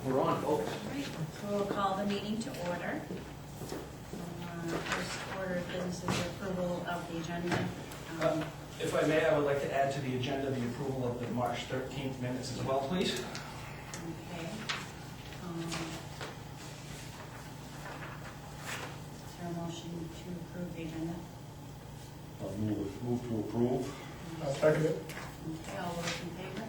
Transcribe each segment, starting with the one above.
We're on, folks. Right, so we'll call the meeting to order. First order of business is approval of the agenda. If I may, I would like to add to the agenda the approval of the March 13th minutes as well, please. Okay. Is there a motion to approve the agenda? I'll move to approve. I'll second it. Okay, all those in favor?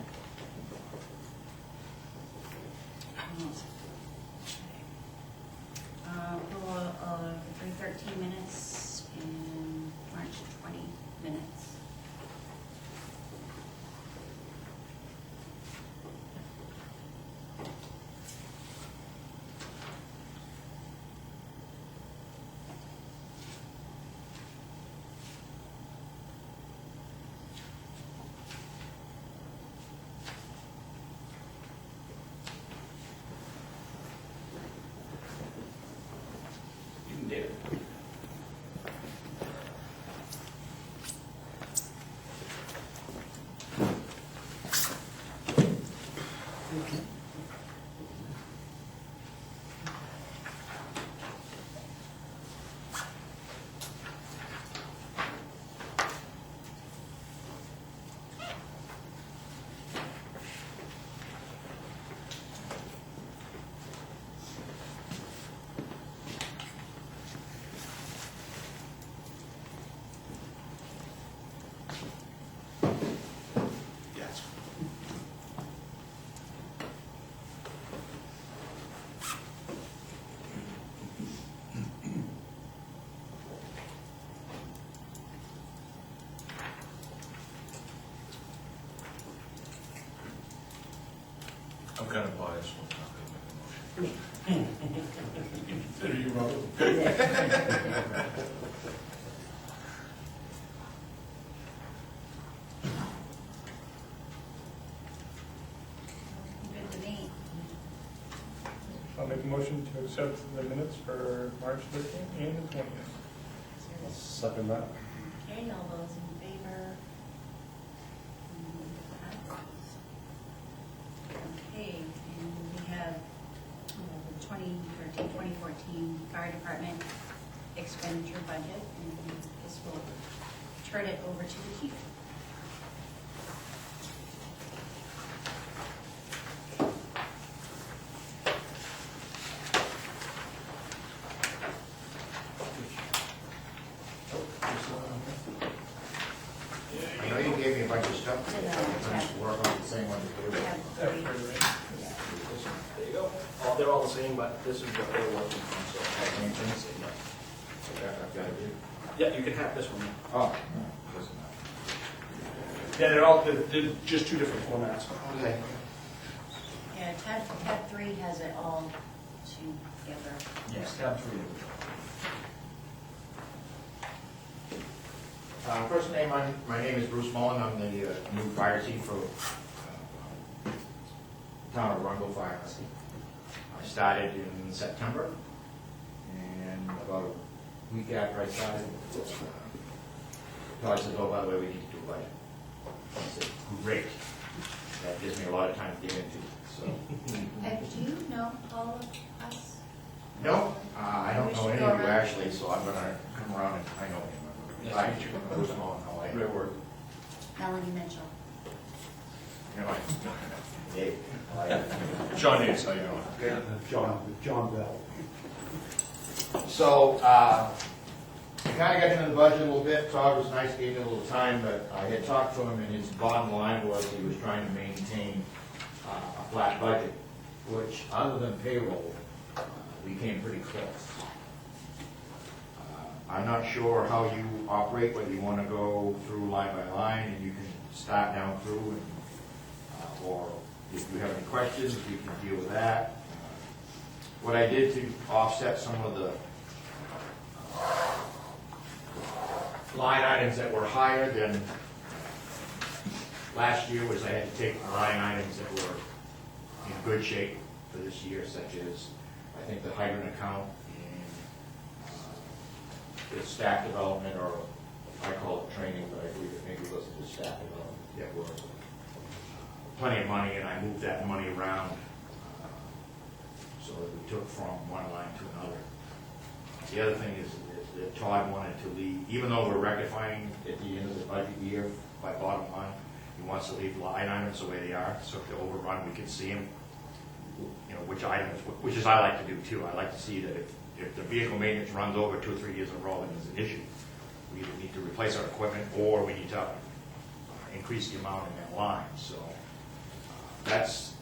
Approval of the 313 minutes and March 20 minutes. You can date it. Yes. I'm kind of biased when I'm going to make a motion. Consider you, Robert. Good to me. I'll make a motion to accept the minutes for March 13th and the 20th. Is there a- Second that. Okay, all those in favor? Okay, and we have the 2013-2014 fire department expenditure budget, and this will turn it over to the chief. I know you gave me a bunch of stuff, To the I'm tab. work on the same one to We do. have That's three. pretty right. Yeah. There you go. They're all the same, but this is what they're working on, so. Same thing? So that I've got to do. Yeah, you can have this one. Oh, no, doesn't matter. Yeah, they're just two different formats. Okay. Yeah, tab 3 has it all together. Yes, tab 3. First name, my name is Bruce Mullen, I'm the new fire chief for town of Arundel Fire Rescue. I started in September, and about a week after I started, Todd said, oh, by the way, we need to do a budget. I said, great. That gives me a lot of time to get into, so. Do you know all of us? No, I don't We know should any go of you around. actually, so I'm gonna come around and I know him. Nice Hi, to meet you. Bruce Mullen, how are you? Great work. Melanie Mitchell. You know, Dave, how are you? John Hayes, how you doing? John Bell. So, we kind of got into the budget a little bit. Todd was nice, gave me a little time, but I had talked to him, and his bottom line was he was trying to maintain a flat budget, which, other than payroll, we came pretty close. I'm not sure how you operate, whether you want to go through line by line, and you can start down through, and, or if you have any questions, we can deal with that. What I did to offset some of the line items that were higher than last year was I had to take line items that were in good shape for this year, such as, I think, the hydrant account and the staff development, or I call it training, but I believe it maybe was the staff development. Yeah, were plenty of money, and I moved that money around we took from one line to another. The other thing is that Todd wanted to leave, even though we're rectifying at the end of the budget year by bottom line, he wants to leave line items the way they are, so if they overrun, we can see them, you know, which items, which is I like to do too. I like to see that if the vehicle maintenance runs over 2 or 3 years in a row, then there's an issue. We either need to replace our equipment, or we need to increase the amount in that line, so that's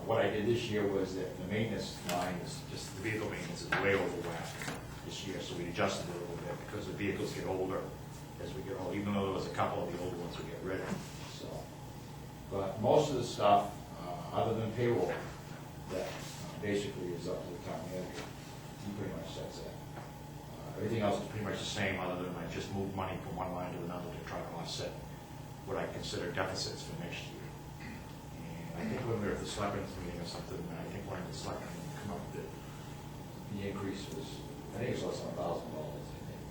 what I did this year was that the maintenance line is just, the vehicle maintenance is way overwhelmed this year, so we adjusted it a little bit because the vehicles get older as we get older, even though there was a couple of the older ones we get rid of, so. But most of the stuff, other than payroll, that basically is up to the town manager. He pretty much sets that. Everything else is pretty much the same, other than I just moved money from one line to another to try to offset what I consider deficits for next year. I think when we were at the selectmen's meeting or something, I think one of the selectmen come up with the increase was, I think it's less than $1,000, I think.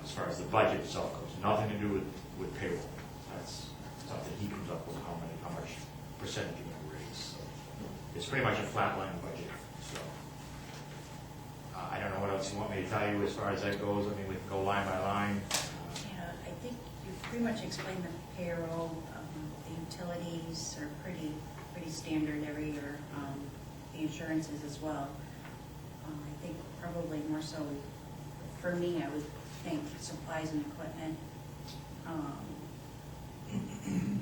As far as the budget itself goes, nothing to do with payroll. That's something he comes up with, how much percentage you're going to raise. So it's pretty much a flatline budget. So I don't know what else you want me to tell you as far as that goes. I mean, we can go line by line. Yeah, I think you pretty much explained the payroll. The utilities are pretty standard every year. The insurances as well. I think probably more so for me, I would think supplies and equipment.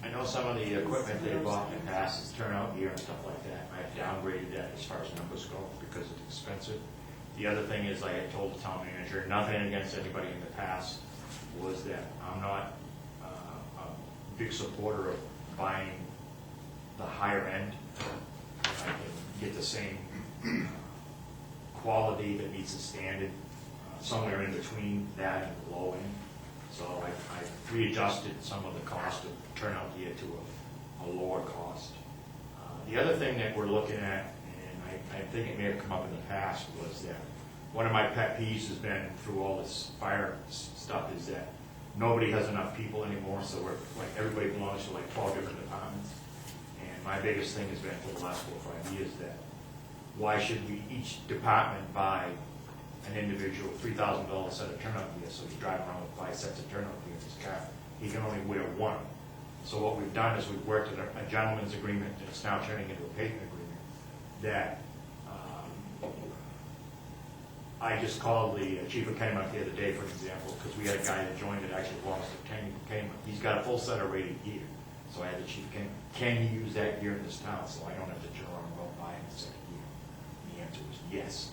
I know some of the equipment they bought in the past is turnout gear and stuff like that. I've downgraded that as far as numbers go because it's expensive. The other thing is, like I told the town manager, nothing against anybody in the past, was that I'm not a big supporter of buying the higher end. I can get the same quality that meets the standard, somewhere in between that and the low end. So I readjusted some of the cost of turnout gear to a lower cost. The other thing that we're looking at, and I think it may have come up in the past, was that one of my pet peeves has been through all this fire stuff is that nobody has enough people anymore, so we're like everybody belongs to like 12 different departments. And my biggest thing has been for the last 4 or 5 years that why should we each department buy an individual $3,000 set of turnout gear, so he's driving around with 5 sets of turnout gear in his car. He can only wear one. So what we've done is we've worked at a gentleman's agreement, and it's now turning into a payment agreement, that I just called the chief of Kennebunk the other day, for example, because we had a guy that joined that actually belongs to Kennebunk. He's got a full set of rated gear. So I had the chief, can he use that gear in this town so I don't have to turn around and go buy him a set of gear? And the answer was yes.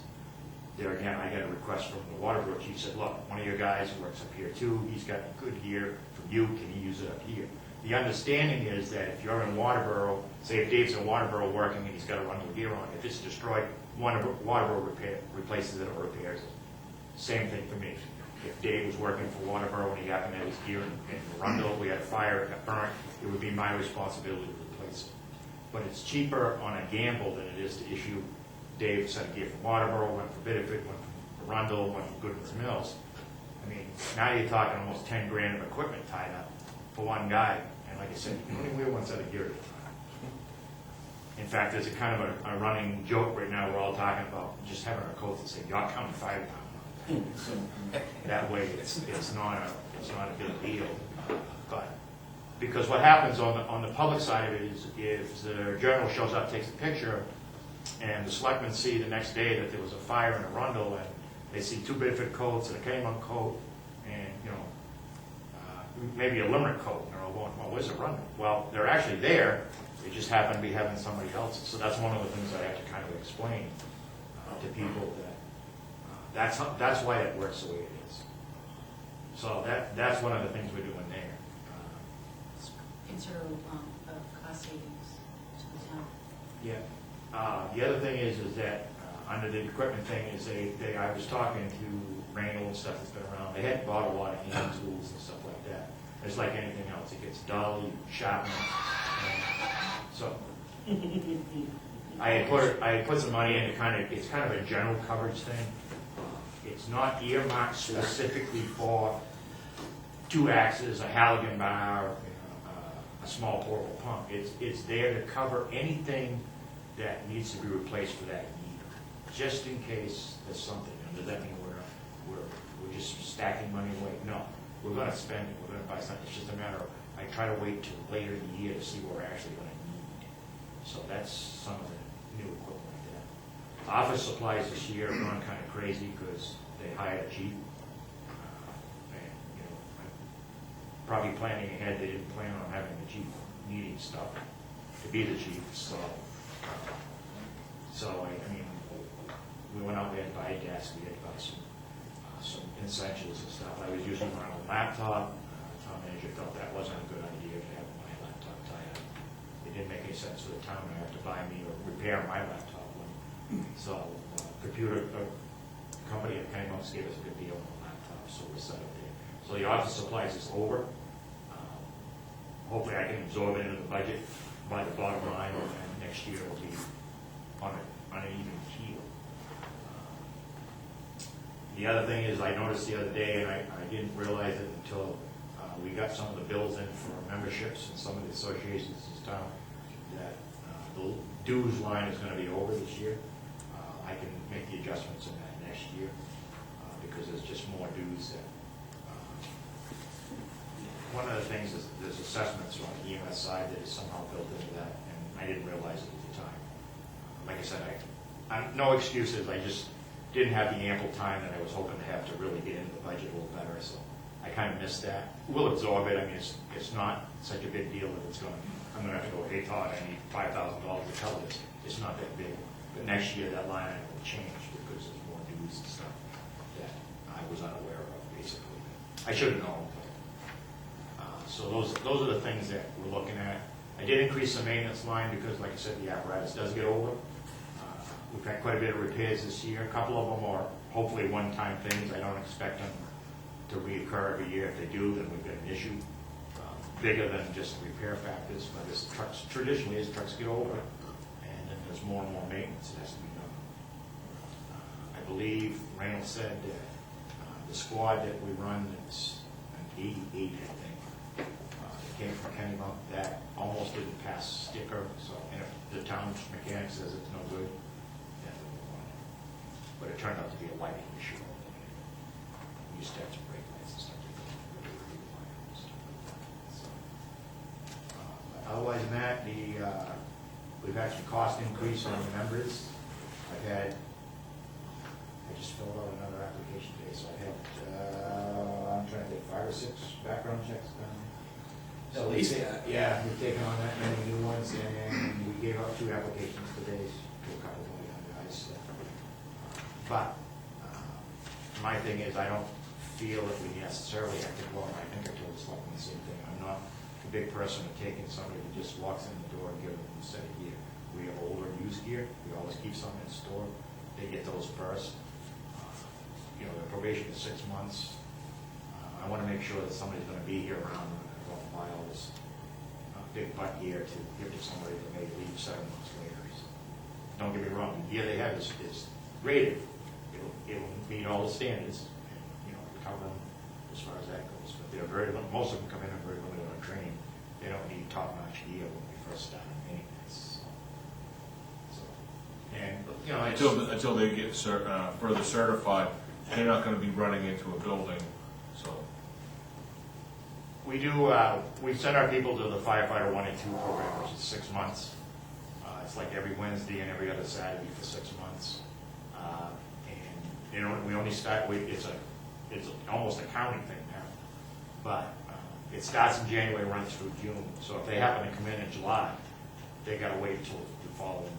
There again, I got a request from the Waterboro chief, said, look, one of your guys works up here too, he's got good gear from you, can he use it up here? The understanding is that if you're in Waterboro, say if Dave's in Waterboro working and he's got to run the gear on, if it's destroyed, Waterboro replaces it or repairs it. Same thing for me. If Dave was working for Waterboro and he happened to have his gear in Arundel, we had a fire, it got burnt, it would be my responsibility to replace it. But it's cheaper on a gamble than it is to issue Dave a set of gear from Waterboro, one from Biddeford, one from Arundel, one from Goodman's Mills. I mean, now you're talking almost 10 grand of equipment tied up for one guy. And like I said, you can only wear one set of gear at a time. In fact, there's a kind of a running joke right now, we're all talking about just having our coats that say, y'all come fire department. So that way it's not a big deal. But because what happens on the public side of it is if the journal shows up, takes a picture, and the selectmen see the next day that there was a fire in Arundel, and they see 2 Biddeford coats and a Kennebunk coat, and maybe a Limerick coat, and they're all going, well, where's Arundel? Well, they're actually there. They just happen to be having somebody else's. So that's one of the things I have to kind of explain to people that that's why it works the way it is. So that's one of the things we're doing there. Considerable of cost savings to the town. Yeah. The other thing is that under the equipment thing is I was talking to Randall and stuff that's been around. They hadn't bought a lot of hand tools and stuff like that. It's like anything else. It gets dull, you sharpen it. So I had put some money in to it's kind of a general coverage thing. It's not earmarked specifically for 2 axes, a Halligan bar, a small portable pump. It's there to cover anything that needs to be replaced for that year, just in case there's something. And does that mean we're just stacking money away? No, we're gonna spend it, we're gonna buy something. It's just a matter of, I try to wait till later in the year to see what we're actually gonna need. So that's some of the new equipment like that. Office supplies this year have gone kind of crazy because they hired a chief. And, you know, I'm probably planning ahead, they didn't plan on having the chief needing stuff to be the chief, so I mean, we went out there and buy a desk, we had to buy some essentials and stuff. I was using my own laptop. Town manager felt that wasn't a good idea to have my laptop tied up. It didn't make any sense for the town to have to buy me or repair my laptop. So, computer company at Pennymouse gave us a good deal on the laptop, so we're set up there. So the office supplies is over. Hopefully I can absorb it into the budget by the bottom line, and next year will be on an even keel. The other thing is, I noticed the other day, and I didn't realize it until we got some of the bills in for memberships and some of the associations in town, that the dues line is gonna be over this year. I can make the adjustments in that next year, because there's just more dues that, one of the things is there's assessments on the EMS side that is somehow built into that, and I didn't realize it at the time. Like I said, no excuses, I just didn't have the ample time that I was hoping to have to really get into the budget a little better, so I kind of missed that. We'll absorb it, I mean, it's not such a big deal that I'm gonna have to go, hey Todd, I need $5,000 to cover this. It's not that big, but next year that line item will change because there's more dues and stuff that I was unaware of, basically. I should have known. So those are the things that we're looking at. I did increase the maintenance line because, like I said, the apparatus does get older. We've had quite a bit of repairs this year. A couple of them are hopefully one-time things. I don't expect them to reoccur every year. If they do, then we've got an issue bigger than just repair factors. But this trucks, traditionally, as trucks get older, and then there's more and more maintenance that has to be done. I believe Reynolds said that the squad that we run, it's an 88, I think. Came from Kennybunk, that almost didn't pass sticker, so, and if the town's mechanic says it's no good, then we move on. But it turned out to be a lighting issue. We used to have some brake lights and stuff. Otherwise than that, we've had some cost increase on the members. I just filled out another application today, so I had, I'm trying to think, 5 or 6 background checks done. At least, Yeah, we've taken on that many new ones, and we gave out 2 applications today to a couple of young guys. But my thing is, I don't feel that we necessarily have to go on my finger till it's like the same thing. I'm not a big person of taking somebody who just walks in the door and giving them a set of gear. We have older used gear. We always keep some in store. They get those first. You know, the probation is 6 months. I want to make sure that somebody's going to be here around. Buy all this big butt gear to give to somebody that may leave 7 months later. So, don't get me wrong, the gear they have is rated. It'll meet all the standards, and, you know, cover them as far as that goes. But they're most of them come in and very limited on training. They don't need top-notch gear when we first start anyways. And you know, Until they get further certified, they're not gonna be running into a building, so. we do, we send our people to the firefighter 1 and 2 program, which is 6 months. It's like every Wednesday and every other Saturday for 6 months. And you know, we only start, it's almost a counting thing now. But it starts in January, runs through June. So if they happen to come in July, they gotta wait until the following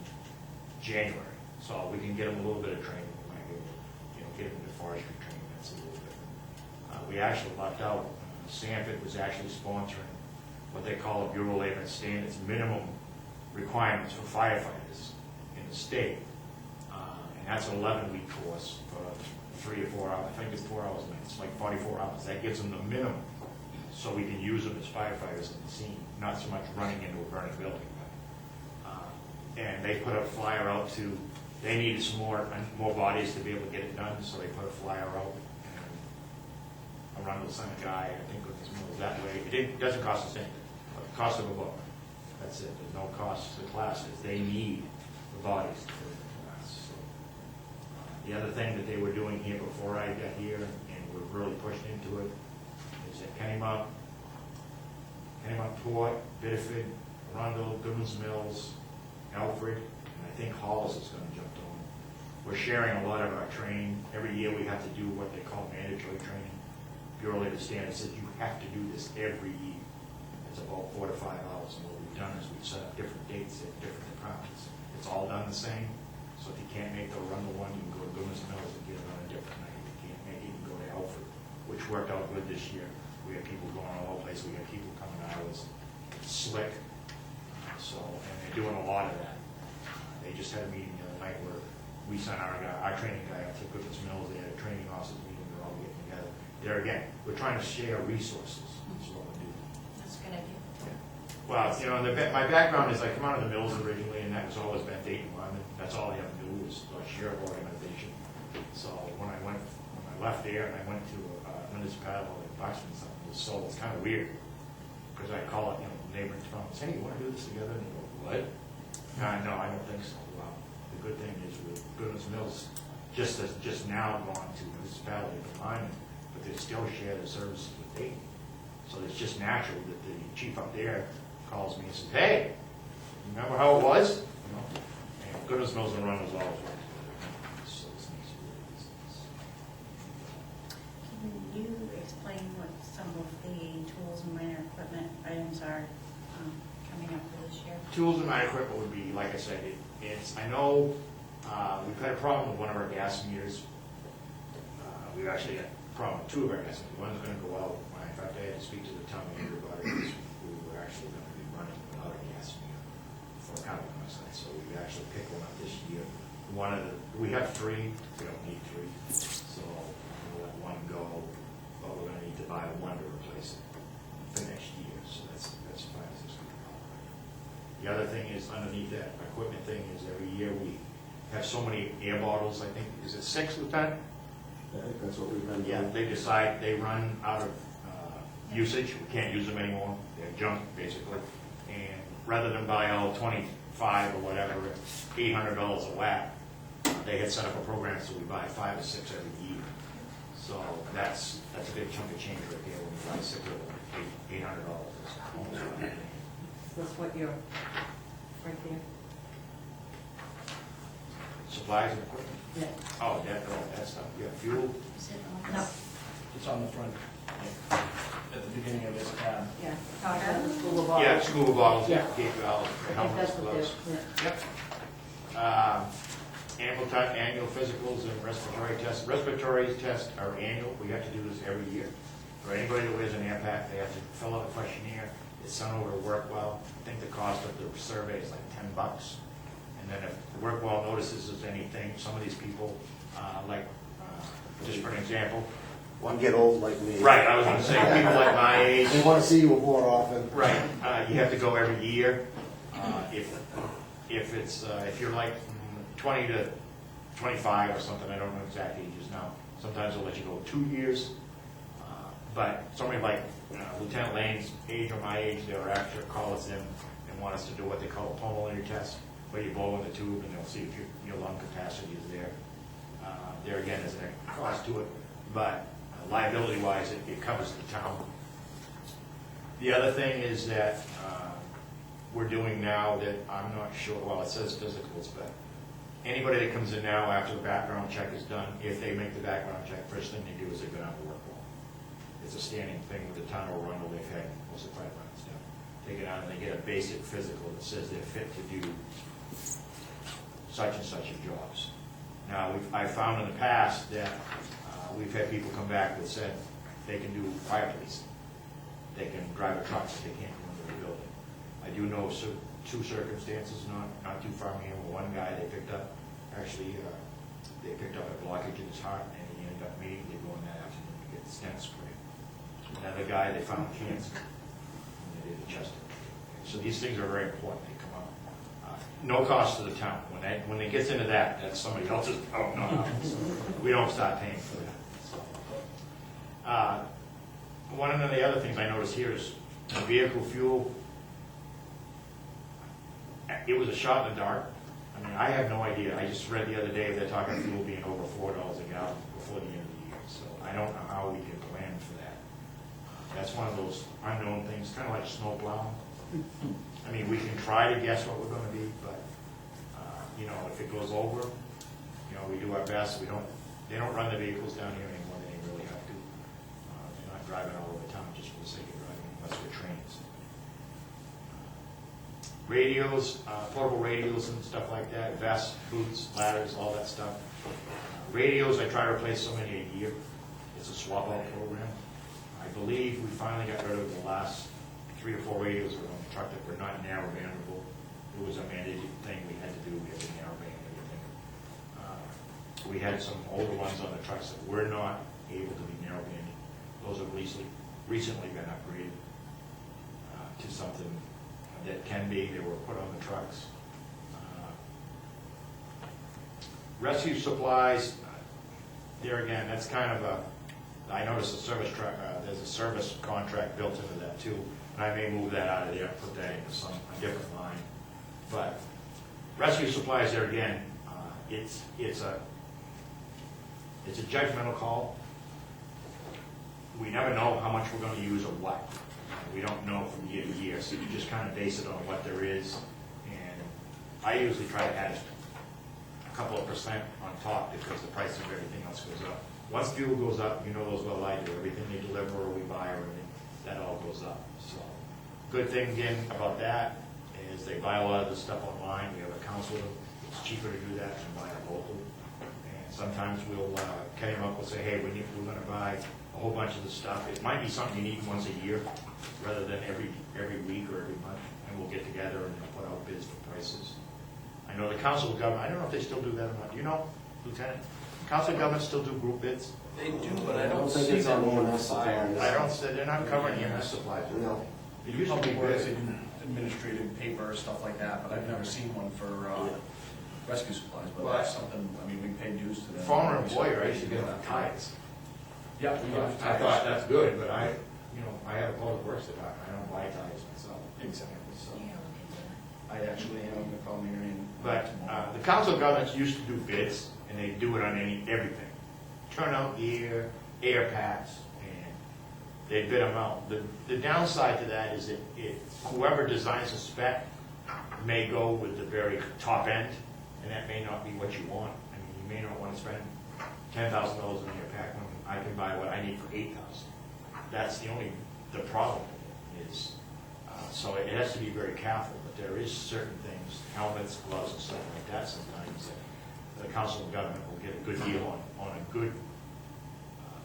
January. So we can get them a little bit of training. We might be able to, you know, get them into forestry training. That's a little bit. We actually lucked out. Sanford was actually sponsoring what they call a Bureau of Labor Standards minimum requirements for firefighters in the state. And that's an 11-week course for 3 or 4 hours. I think it's 4 hours a night. It's like 44 hours. That gives them the minimum, so we can use them as firefighters in the scene, not so much running into a burning building. And they put a flyer out to, they needed some more bodies to be able to get it done, so they put a flyer out. And Arundel sent a guy, I think, with his meals that way. It doesn't cost us anything, but the cost of a book. That's it. There's no cost to the classes. They need bodies to us. So, the other thing that they were doing here before I got here, and we're really pushing into it, is at Kennymount, Port, Biddeford, Arundel, Goodman's Mills, Alfred, and I think Halls is gonna jump on. We're sharing a lot of our training. Every year we have to do what they call mandatory training. Purely the standard says you have to do this every year. It's about 4 to 5 hours, and what we've done is we've set up different dates at different departments. It's all done the same, so if you can't make the Arundel one, you can go to Goodman's Mills and get it on a different night. If you can't make it, you can go to Alfred, which worked out good this year. We had people going all over the place. We had people coming out. It was slick. So, and they're doing a lot of that. They just had a meeting the other night where we sent our training guy out to Goodman's Mills. They had a training officers meeting. They're all getting together. There again, we're trying to share resources. That's what we're doing. That's a good idea. Well, you know, my background is I come out of the mills originally, and that was always been Dayton, London. That's all I have to do is a share organization. So when I left there and I went to a municipality like Buxton, something was sold. It's kind of weird because I call it, you know, neighboring towns. Hey, you want to do this together? And they go, what? No, I don't think so. Well, the good thing is with Goodman's Mills, just now gone to municipality of Lyman, but they still share the services with Dayton. So it's just natural that the chief up there calls me and says, hey, remember how it was? You know, and Goodman's Mills and Arundel's always work together. So it's nice to do business. Can you explain what some of the tools and minor equipment items are coming up for this year? Tools and minor equipment would be, like I said, I know we've had a problem with one of our gas meters. We've actually had a problem with 2 of our gas meters. One's going to go out. In fact, I had to speak to the town manager about it because we were actually going to be running without a gas meter for a couple of months. So we actually picked one up this year. We have 3. We don't need 3. So we'll let one go, but we're going to need to buy one to replace it for next year. So that's $500 to $600. The other thing is underneath that equipment thing is every year we have so many air bottles. I think, is it 6, Lieutenant? I think that's what we've been Yeah, doing. they run out of usage. We can't use them anymore. They're junk, basically. And rather than buy all 25 or whatever, $800 a whack, they had set up a program so we buy 5 or 6 every year. So that's a big chunk of change right there when you buy 6 of them, $800. It's almost $100. That's what you're, right there? Supplies and equipment. Yeah. Oh, that stuff. You have fuel. Is it on No, this? It's on the front, at the beginning of this tab. yeah, talk about the school of art. Yeah, scuba bottles, Yeah. gate valves, I think helmets, that's what gloves. they're, Yep. Annual physicals and respiratory tests. Respiratory tests are annual. We have to do this every year. For anybody that wears an air pack, they have to fill out a questionnaire. It's sent over to Workwell. I think the cost of the survey is like $10. And then if Workwell notices there's anything, some of these people, just for an example. One get old like me. Right, I was gonna say, people like my age. They want to see you more often. Right, you have to go every year. If you're like 20 to 25 or something, I don't know exact ages now. Sometimes they'll let you go 2 years. But somebody like Lieutenant Lane's age or my age, they'll actually call us in and want us to do what they call a pulmonary test, where you blow in the tube and they'll see if your lung capacity is there. There again is a cost to it, but liability-wise, it covers the town. The other thing is that we're doing now that I'm not sure, well, it says physicals, but anybody that comes in now after the background check is done, if they make the background check, first thing they do is they go down to work wall. It's a standing thing with the town of Arundel. They've had most of the firefighters done. They get out and they get a basic physical that says they're fit to do such and such of jobs. Now, I've found in the past that we've had people come back that said they can do fire policing. They can drive a truck, but they can't go into the building. I do know 2 circumstances, not too far from here, where one guy they picked up a blockage in his heart, and he ended up immediately going that afternoon to get the stent sprayed. Another guy, they found cancer, and they did a chest X-ray. So these things are very important. They come up. No cost to the town. When it gets into that, that's somebody else's. Oh no, we don't start paying for that. So, one of the other things I noticed here is vehicle fuel. It was a shot in the dark. I I mean, I have no idea. I just read the other day they're talking fuel being over $4 a gallon before the end of the year. So I don't know how we can plan for that. That's one of those unknown things, kind of like snow plowing. I mean, we can try to guess what we're gonna be, but, you know, if it goes over, you know, we do our best. They don't run the vehicles down here anymore, they really have to. They're not driving all over town just for the sake of driving, unless we're trains. Radios, portable radios and stuff like that, vests, boots, ladders, all that stuff. Radios, I try to replace so many a year. It's a swap out program. I believe we finally got rid of the last 3 or 4 radios that were on the truck that were not narrowbandable. It was a mandated thing we had to do, we had to narrowband everything. We had some older ones on the trucks that were not able to be narrowbanded. Those have recently been upgraded to something that can be. They were put on the trucks. Rescue supplies, there again, that's kind of a, I noticed a service truck, there's a service contract built into that too, and I may move that out of there, put that into a different line. But rescue supplies, there again, it's a judgmental call. We never know how much we're going to use or what. We don't know from year to year, so you just kind of base it on what there is. And I usually try to add a couple of % on top because the price of everything else goes up. Once fuel goes up, you know those well I do, everything they deliver or we buy or everything, that all goes up. So, good thing again about that is they buy a lot of this stuff online. We have accounts with them. It's cheaper to do that than buy it local. And sometimes we'll, Kenny Muck will say, hey, we're going to buy a whole bunch of this stuff. It might be something you need once a year rather than every week or every month. And we'll get together and put out bids for prices. I know the Council of Government, I don't know if they still do that or not. Do you know, Lieutenant? Council of Government still do group bids? They do, but I don't think see it's on them EMS supplies. I don't, they're not covering EMS supplies. No. It used to be Public Works, they good. do administrative paper, stuff like that, but I've never seen one for rescue supplies, but Well, that's something, I mean, we pay dues to them. Former employer, I used to get them ties. Yeah, we have I thought that's good, but I have a public works department, I don't buy ties myself. Exactly, so, Yeah, we can do that. I actually am going to call Mary and. But the Council of Governments used to do bids, and they do it on everything. Turnout gear, air packs, and they bid them out. The downside to that is that whoever designs a spec may go with the very top end, and that may not be what you want. I mean, you may not want to spend $10,000 on an air pack when I can buy what I need for $8,000. That's the problem is, so it has to be very careful, but there is certain things, helmets, gloves, and stuff like that sometimes that the Council of Government will get a good deal on a good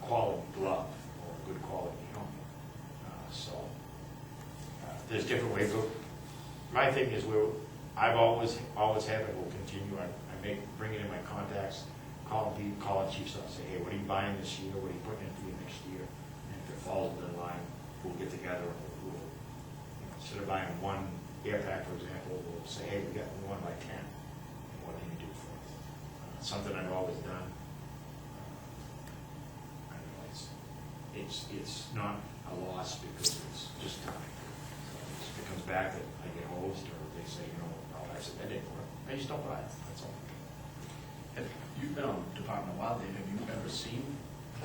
quality glove or a good quality helmet. There's different ways. My thing is I've always had and will continue. I bring it in my contacts, calling chiefs up, say, hey, what are you buying this year? What are you putting in for you next year? And if it falls in the line, we'll get together and we'll instead of buying one air pack, for example, we'll say, hey, we got 1 by 10. And what can you do for us? Something I've always done. I don't know, it's not a loss because it's just time. If it comes back that I get hosed or they say, I'll actually bid it for it. I just don't buy it, that's all. Have you been on Department of Wildlife, have you ever seen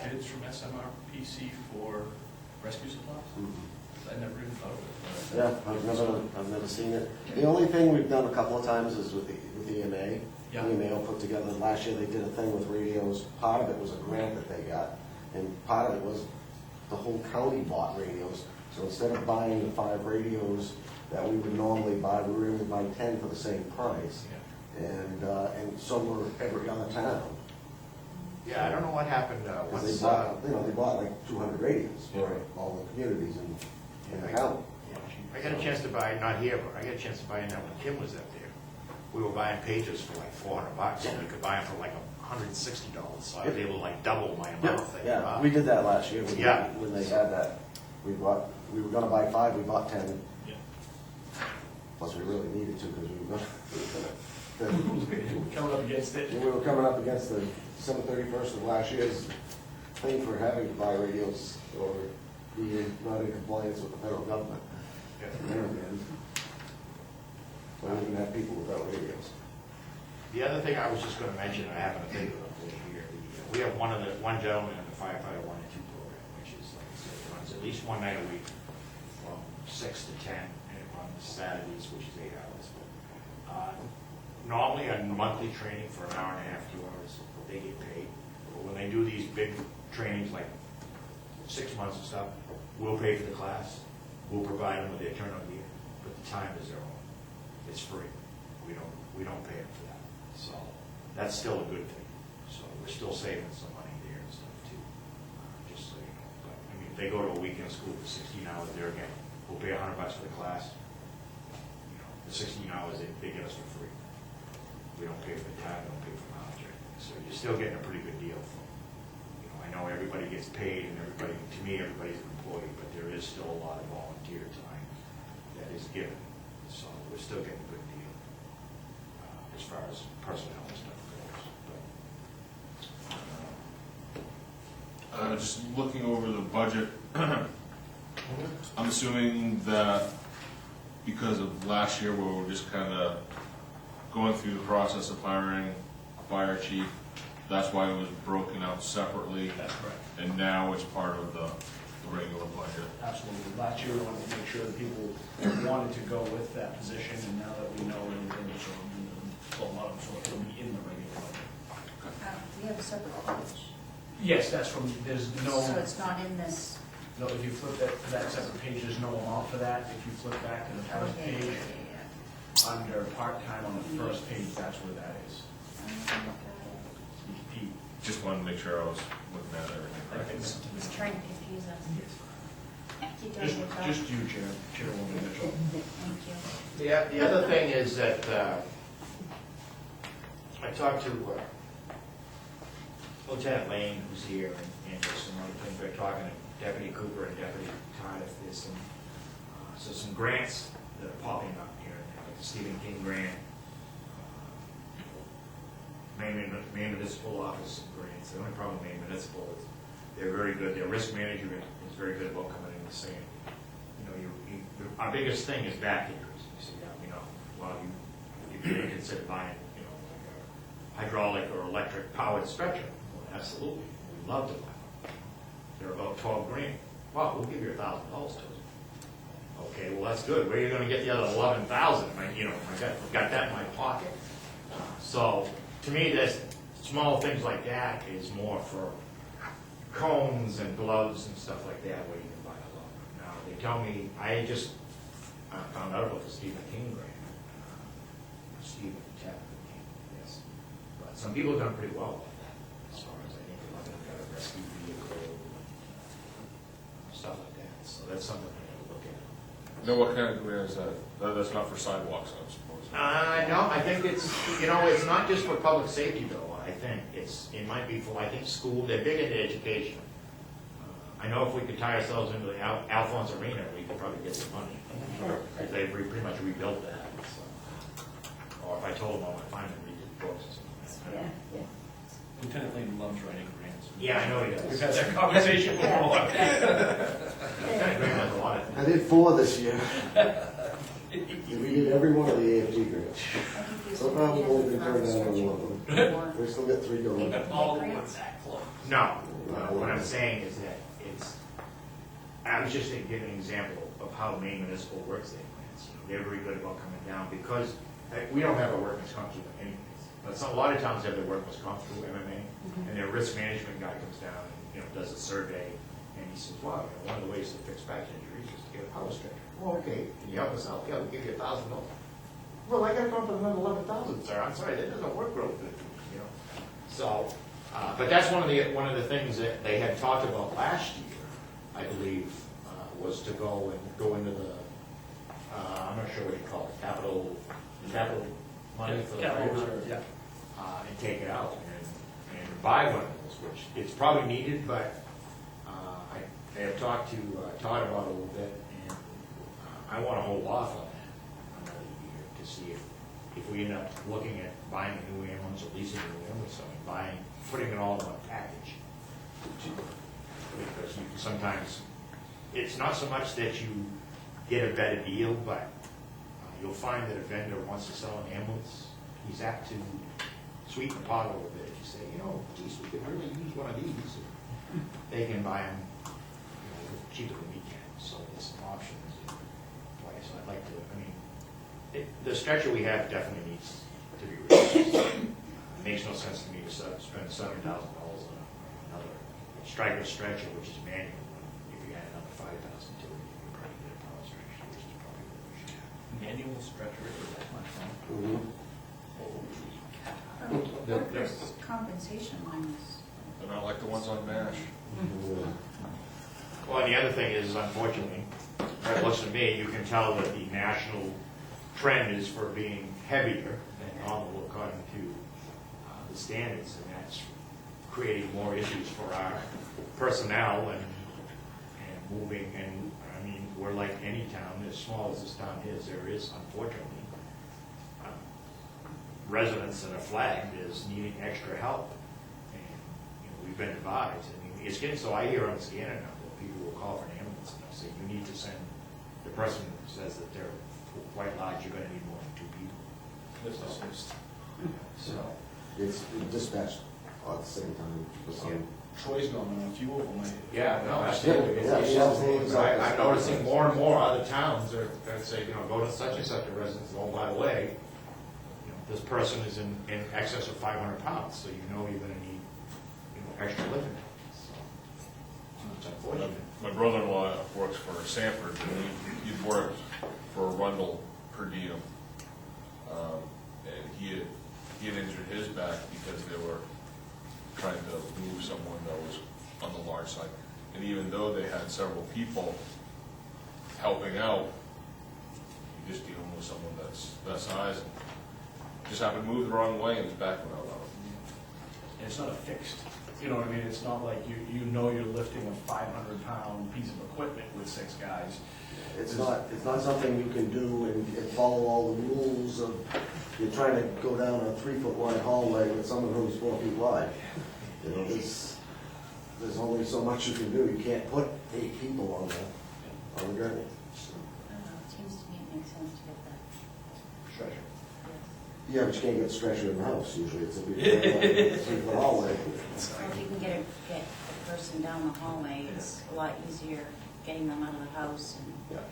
bids from SMRPC for rescue supplies? I never even thought of it. Yeah, I've never seen it. The only thing we've done a couple of times is with EMA. Yeah. EMA will put together, last year they did a thing with radios. Part of it was a grant that they got, and part of it was the whole county bought radios. So instead of buying the 5 radios that we would normally buy, we were able to buy 10 for the same price. Yeah. And so were every other town. Yeah, I don't know what happened Because once. they bought like 200 radios for all the communities in the county. I got a chance to buy, not here, but I got a chance to buy it now when Kim was up there. We were buying pages for like $400, and we could buy them for like $160. So I was able to like double my amount. Yeah, we did that last year Yeah. when they had that. We were gonna buy 5, we bought 10. Yeah. Plus we really needed to because we were Coming up against it. we were coming up against the December 31st of last year's thing for having to buy radios or being not in compliance with the federal government. Yeah. So we didn't have people without radios. The other thing I was just gonna mention, I happen to think of it here, we have one gentleman in the firefighter 1 and 2 program, which is, like I said, runs at least one night a week from 6 to 10, and it runs Saturdays, which is 8 hours. Normally a monthly training for an hour and a half, 2 hours, they get paid. But when they do these big trainings, like 6 months and stuff, we'll pay for the class, we'll provide them with their turnout gear, but the time is their own. It's free. We don't pay them for that. So that's still a good thing. So we're still saving some money there and stuff too, just so you know. But, I mean, if they go to a weekend school for 16 hours, there again, we'll pay $100 for the class. You know, the 16 hours they get us for free. We don't pay for the time, we don't pay for mileage or anything. So you're still getting a pretty good deal from, you know, I know everybody gets paid and everybody, to me, everybody's an employee, but there is still a lot of volunteer time that is given. So we're still getting a good deal as far as personnel and stuff goes. But, Just looking over the budget, I'm assuming that because of last year where we're just kind of going through the process of hiring a fire chief, that's why it was broken out separately, That's correct. and now it's part of the regular budget. Absolutely. Last year, we wanted to make sure that people wanted to go with that position, and now that we know everything, so a lot of them, so it'll be in the regular budget. We have a separate page. Yes, that's from, there's no, So it's not in this. no, if you flip that separate page, there's no amount for that. If you flip back to the first Okay, page, yeah. under part-time on the first page, that's where that is. He- Just wanted to make sure I was looking at everything I think right. He's trying to confuse us. You done Just, your job? just you, Chairwoman Mitchell. Thank you. the other thing is that I talked to Lieutenant Lane, who's here, and there's some other things. We're talking to Deputy Cooper and Deputy Cardiff. There's some grants that are popping up here, like the Stephen King grant, Maine Municipal Office grants. The only problem with Maine Municipal is they're very good. Their risk management is very good about coming in and saying, you know, our biggest thing is back injuries. You see, you know, well, if you consider buying, you know, like a hydraulic or electric powered stretcher, well, absolutely, we'd love to buy them. They're about 12 grand. Well, we'll give you $1,000 to it. Okay, well, that's good. Where are you going to get the other 11,000? You know, I got that in my pocket. So, to me, there's small things like that is more for cones and gloves and stuff like that, where you can buy a lot. Now, they tell me, I just found out about the Stephen King grant. Stephen King, yes. But some people have done pretty well with that, as far as I think a lot of them got a rescue vehicle, stuff like that. So that's something I have to look at. Now, what kind of grant is that? That's not for sidewalks, I suppose. No, I think it's, you know, it's not just for public safety though. I think it might be for, I think, school, they're big into education. I know if we could tie ourselves into the Alphonse Arena, we could probably get some money. Because they've pretty much rebuilt that. So. Or if I told them I want to find them, read the books or something like that. Yeah. Lieutenant Lane loves writing grants. Yeah, I know he does. We've had that conversation before. Lieutenant Green has a lot of I things. did 4 this year. We did every one of the AFG grants. Somehow we've only been turned down on one of them. We still got 3 going. All that close. No, what I'm saying is that I was just giving an example of how Maine Municipal works their grants. You know, they're very good about coming down because we don't have a workman's comp through anyways. But a lot of towns have their workman's comp through MMA, and their risk management guy comes down and, you know, does a survey, and he says, wow, you know, one of the ways to fix back injuries is to get a power stretcher. Well, okay, can you help us out? Yeah, we'll give you $1,000. Well, I got to come up with another 11,000, sir. I'm sorry, that doesn't work real good, you know. So, but that's one of the things that they had talked about last year, I believe, was to go into the, I'm not sure what you call it, capital money for the Capital fire reserve, yeah. and take it out and buy one of those, which it's probably needed, but I have talked to Todd about it a little bit, and I want to hold off on that another year to see if we end up looking at buying a new ambulance or leasing a new ambulance, putting it all in one package. Because you can sometimes, it's not so much that you get a better deal, but you'll find that a vendor wants to sell an ambulance, he's apt to sweeten the pot a little bit. If you say, geez, we could really use one of these, they can buy them, cheaper than we can. So there's some options in place. I'd like to, the stretcher we have definitely needs to be replaced. It makes no sense to me to spend $7,000 on another striker stretcher, which is manual. If you add another $5,000 to it, you can probably get a power stretcher, which is probably what we should have. Manual stretcher is that much fun. Mhm. Workers' compensation lines. They're not like the ones on MASH. Yeah. Well, and the other thing is, unfortunately, when it looks to me, you can tell that the national trend is for being heavier than normal according to the standards, and that's creating more issues for our personnel and moving. And we're like any town, as small as this town is, there is unfortunately residents that are flagged as needing extra help, and we've been advised. It's getting so, I hear on the scanner now that people will call for an ambulance and they'll say, you need to send the person who says that they're quite large, you're going to need more than 2 people. So, It's dispatched at the same time for some. Troy's going on a few of them. yeah, no, absolutely. Yeah, absolutely. I'm noticing more and more other towns are going to say, go to such and such a residence, oh, by the way, this person is in excess of 500 pounds, so you're going to need extra living. So it's unfortunate. My brother-in-law works for Sanford, and he'd worked for Rundle per diem. And he had injured his back because they were trying to move someone that was on the large side. And even though they had several people helping out, you just dealing with someone that's that size, and just happened to move the wrong way and his back went out. And it's not a fixed, you know what I mean? It's not like you're lifting a 500-pound piece of equipment with 6 guys. It's not something you can do and follow all the rules of, you're trying to go down a 3-foot wide hallway with someone who's 4 feet wide. There's only so much you can do. You can't put 8 people on the gurney. It seems to me it makes sense to get that. Treasure. Yes. Yeah, but you can't get a stretcher in the house. Usually it's a big 3-foot hallway. Or if you can get a person down the hallway, it's a lot easier getting them out of the house. And Yeah.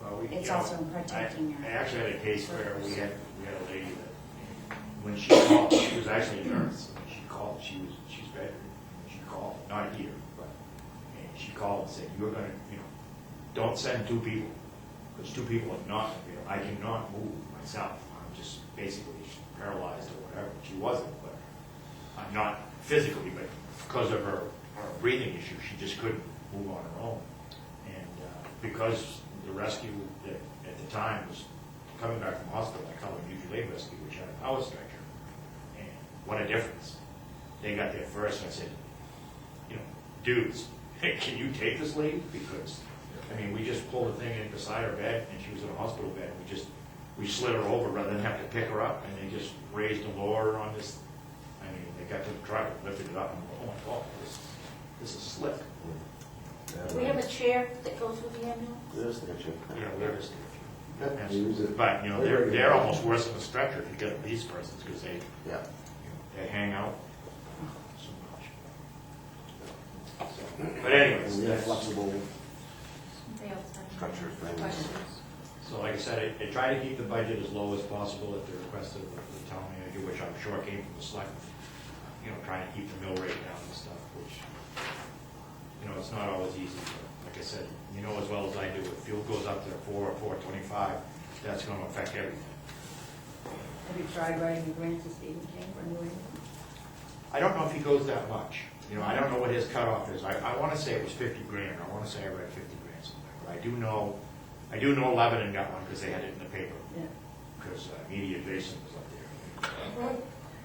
Well, it's also protecting your. I actually had a case where we had a lady that, when she called, she was actually a nurse. When she called, she's bedridden. When she called, not here, but and she called and said, "You're going to, don't send 2 people, because 2 people are not. I cannot move myself. I'm just basically paralyzed or whatever." She wasn't, but not physically, but because of her breathing issue, she just couldn't move on her own. And because the rescue that at the time was coming back from hospital, I call it mutual aid rescue, which had a power stretcher. And what a difference. They got there first, and I said, dudes, can you take this lady? Because, we just pulled the thing in beside her bed, and she was in a hospital bed. We slid her over rather than have to pick her up, and they just raised and lowered her on this. They got to the truck, lifted it up, and oh my God, this is slick. Do we have a chair that goes with the ambulance? There's the picture. There is. Yep, you use it. But, they're almost worse than a stretcher if you get these persons, because Yeah. they hang out so much. But anyways, And we have flexible Somebody else have structures. questions? so like I said, I try to keep the budget as low as possible at the request of the town manager, which I'm sure came from the select, trying to keep the mill rate down and stuff, which, it's not always easy. But like I said, as well as I do, if fuel goes up to 4 or 4.25, that's going to affect everything. Have you tried writing a grant to Stephen King for New England? I don't know if he goes that much. I don't know what his cutoff is. I want to say it was 50 grand. I want to say I read 50 grand something. But I do know Lebanon got one because they had it in the paper. Yeah. Because Media Jason was up there.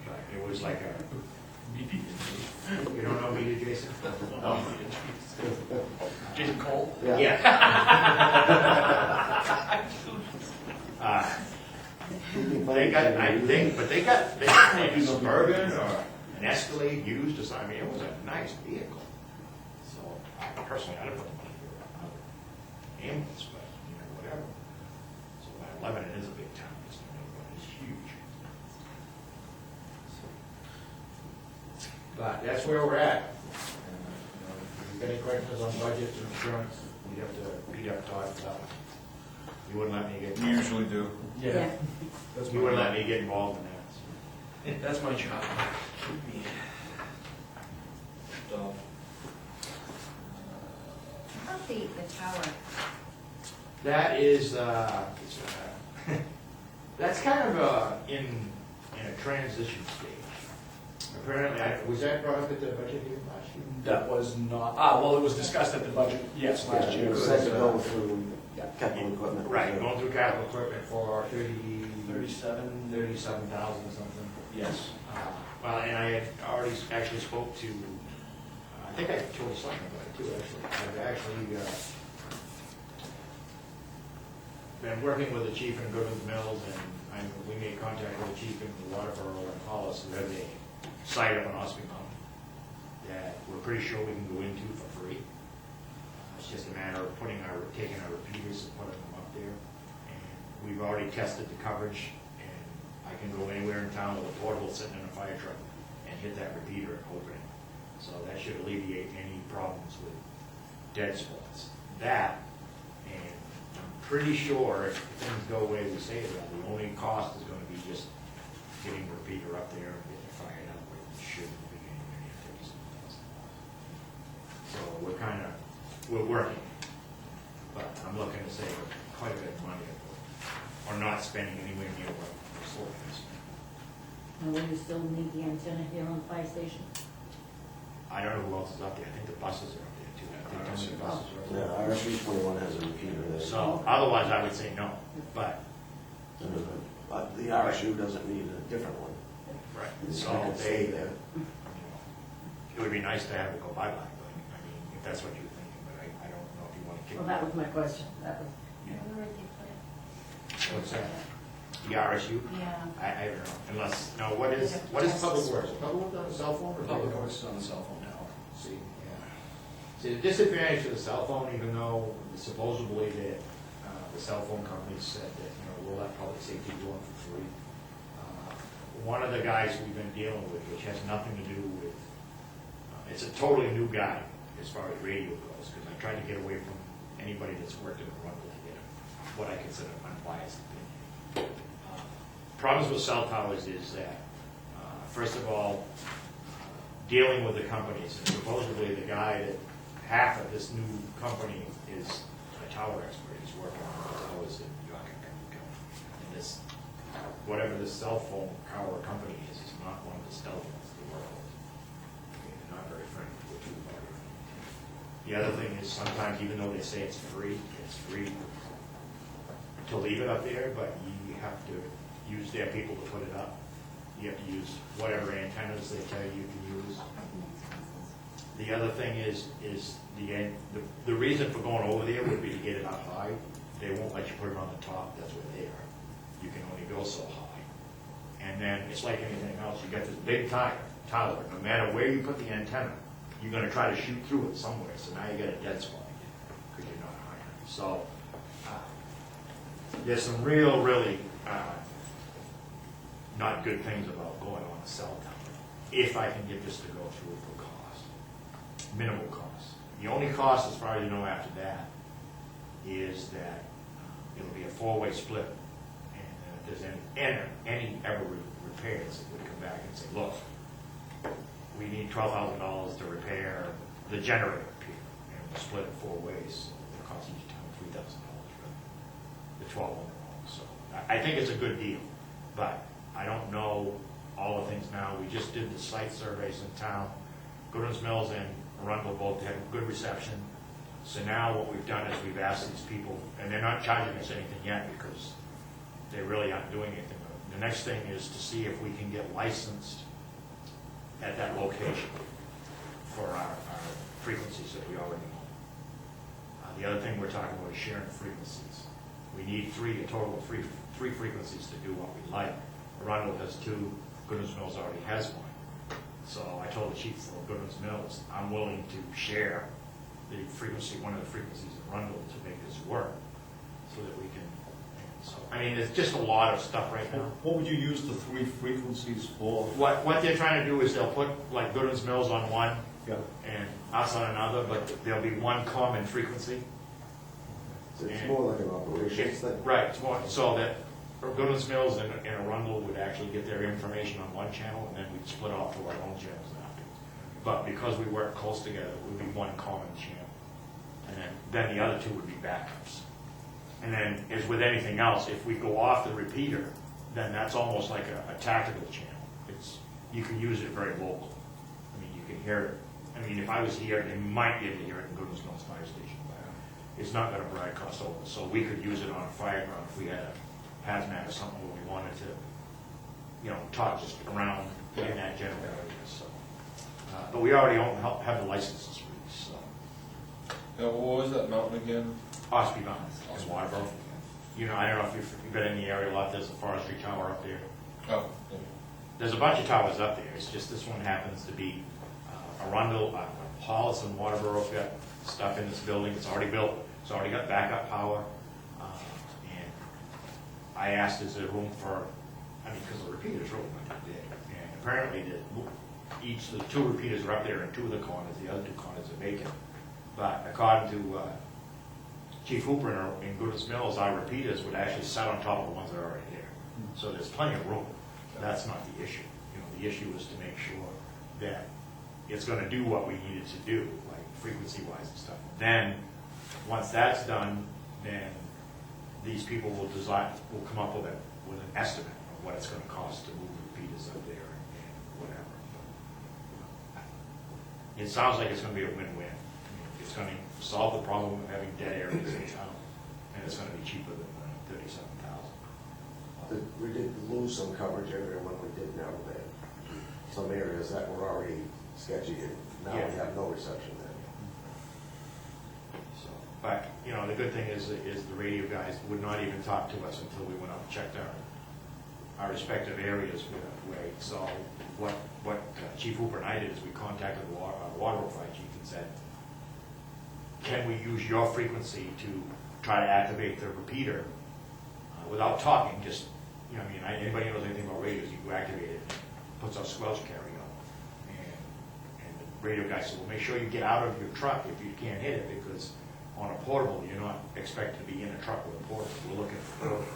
But it was like a, you don't know Media Jason? No. Jason Cole? Yeah. They got Suburban or an Escalade used or something. It was a nice vehicle. So personally, I don't put the money for another ambulance, but whatever. So Lebanon is a big town. It's huge. But that's where we're at. If you've got any questions on budgets or insurance, you'd have to beat up Todd for that one. You wouldn't let me get, We usually do. Yeah. That's you wouldn't let me get involved in that. That's my job. Keep me dull. How about the tower? That is, that's kind of in a transition stage. Apparently, was that brought up at the budget hearing last year? That was not, well, it was discussed at the budget, yes, last Yeah, year. it was said to go through Yeah. capital equipment. Right, going through capital equipment for 37, 37,000 something. yes. Well, and I had already actually spoke to, I think I told something about it too, actually. I've actually been working with the chief in Goodwin's Mills, and we made contact with the chief in Waterboro and Hollis, who have a site up on Ospey Mountain that we're pretty sure we can go into for free. It's just a matter of taking our repeaters and putting them up there. And we've already tested the coverage, and I can go anywhere in town with a portable sitting in a fire truck and hit that repeater and open it. So that should alleviate any problems with dead spots. That, and I'm pretty sure if things go away we say that, the only cost is gonna be just getting the repeater up there and getting it fired up, which shouldn't be anywhere near $37,000. So we're working, but I'm looking to save quite a bit of money or not spending anywhere near what we're still going to spend. And will you still need the antenna here on the fire station? I don't know who else is up there. I think the buses are up there too. I think how many buses are up there. Yeah, RSU 21 has a repeater there. So otherwise I would say no, but, But the RSU doesn't need a different one. right, It's so gonna stay they, there. it would be nice to have it go bye-bye, but I mean, if that's what you're thinking, but I don't know if you want to kick Well, it. that was my question. That was, Where would they put it? What's that? The RSU? Yeah. I don't know, unless, no, what is Public Works? Public Works on a cell phone or? Public Works is on the cell phone now. See, yeah. See, the disadvantage to the cell phone, even though supposedly the cell phone companies said that, we'll let public safety do it for free. One of the guys we've been dealing with, which has nothing to do with, it's a totally new guy as far as radio goes, because I tried to get away from anybody that's worked in the Arundel to get what I consider unbiased opinion. Problems with cell towers is that, first of all, dealing with the companies, and supposedly the guy that half of this new company is a tower expert. He's working on the towers in York and Pembroke County. And this, whatever this cell phone tower company is not one of the stealthiest in the world. They're not very friendly with you. The other thing is sometimes, even though they say it's free to leave it up there, but you have to use their people to put it up. You have to use whatever antennas they tell you can use. The other thing is the reason for going over there would be to get it up high. They won't let you put it on the top, that's where they are. You can only go so high. And then it's like anything else, you got this big tower, no matter where you put the antenna, you're gonna try to shoot through it somewhere, so now you got a dead spot again, because you're not high enough. So, there's some really not good things about going on a cell tower, if I can get this to go through for cost, minimal cost. The only cost, as far as you know after that, is that it'll be a four-way split, and if there's any ever repairs, it would come back and say, look, we need $12,000 to repair the generator here, and we'll split it four ways, so it'll cost each town $3,000 for the 12 overall. So I think it's a good deal, but I don't know all the things now. We just did the site surveys in town. Goodwin's Mills and Arundel both had good reception. So now what we've done is we've asked these people, and they're not charging us anything yet because they really aren't doing anything. The next thing is to see if we can get licensed at that location for our frequencies that we already own. The other thing we're talking about is sharing frequencies. We need a total of three frequencies to do what we like. Arundel has two, Goodwin's Mills already has one. So I told the chief for Goodwin's Mills, I'm willing to share the frequency, one of the frequencies in Arundel to make this work, so that we can So, I mean, it's just a lot of stuff right now. What would you use the 3 frequencies for? What they're trying to do is they'll put like Goodens Mills on one Yeah. and us on another, but there'll be one common frequency. It's more like an operations thing. Right, it's more, so that Goodens Mills and Arundel would actually get their information on one channel, and then we'd split off to our own channels afterwards. But because we work close together, it would be one common channel. And then the other 2 would be backups. And then, as with anything else, if we go off the repeater, then that's almost like a tactical channel. You can use it very local. I mean, you can hear it. I mean, if I was here, you might be able to hear it in Goodens Mills Fire Station, but it's not gonna broadcast over. So we could use it on a fire ground if we had a hazmat or something where we wanted to, talk just around in that general area, so. But we already have the licenses for these, so. Yeah, what was that mountain again? Ospey Mountain, in Waterboro. I don't know if you've been in the area a lot, there's a forestry tower up there. Oh, yeah. There's a bunch of towers up there, it's just this one happens to be Arundel, Hollis and Waterboro have got stuff in this building, it's already built, it's already got backup power. And I asked, is there room for, because the repeaters really went that big. And apparently, the 2 repeaters are up there in 2 of the corners, the other 2 corners are vacant. But according to Chief Hooper in Goodens Mills, our repeaters would actually sit on top of the ones that are already there. So there's plenty of room. That's not the issue. The issue is to make sure that it's going to do what we need it to do, like frequency-wise and stuff. Then, once that's done, then these people will come up with an estimate of what it's going to cost to move repeaters up there and whatever. It sounds like it's going to be a win-win. It's going to solve the problem of having dead areas in town, and it's going to be cheaper than $37,000. We did lose some coverage area when we did narrow that. Some areas that were already sketchy, and now we have no reception there. So, but, the good thing is the radio guys would not even talk to us until we went up and checked our respective areas where we saw what Chief Hooper and I did is we contacted the Waterboro Fire Chief and said, can we use your frequency to try to activate the repeater without talking, just, anybody who knows anything about radios, you activate it, puts our squelch carry on. And the radio guy said, well, make sure you get out of your truck if you can't hit it, because on a portable, you're not expected to be in a truck with a portable. We're looking for portable.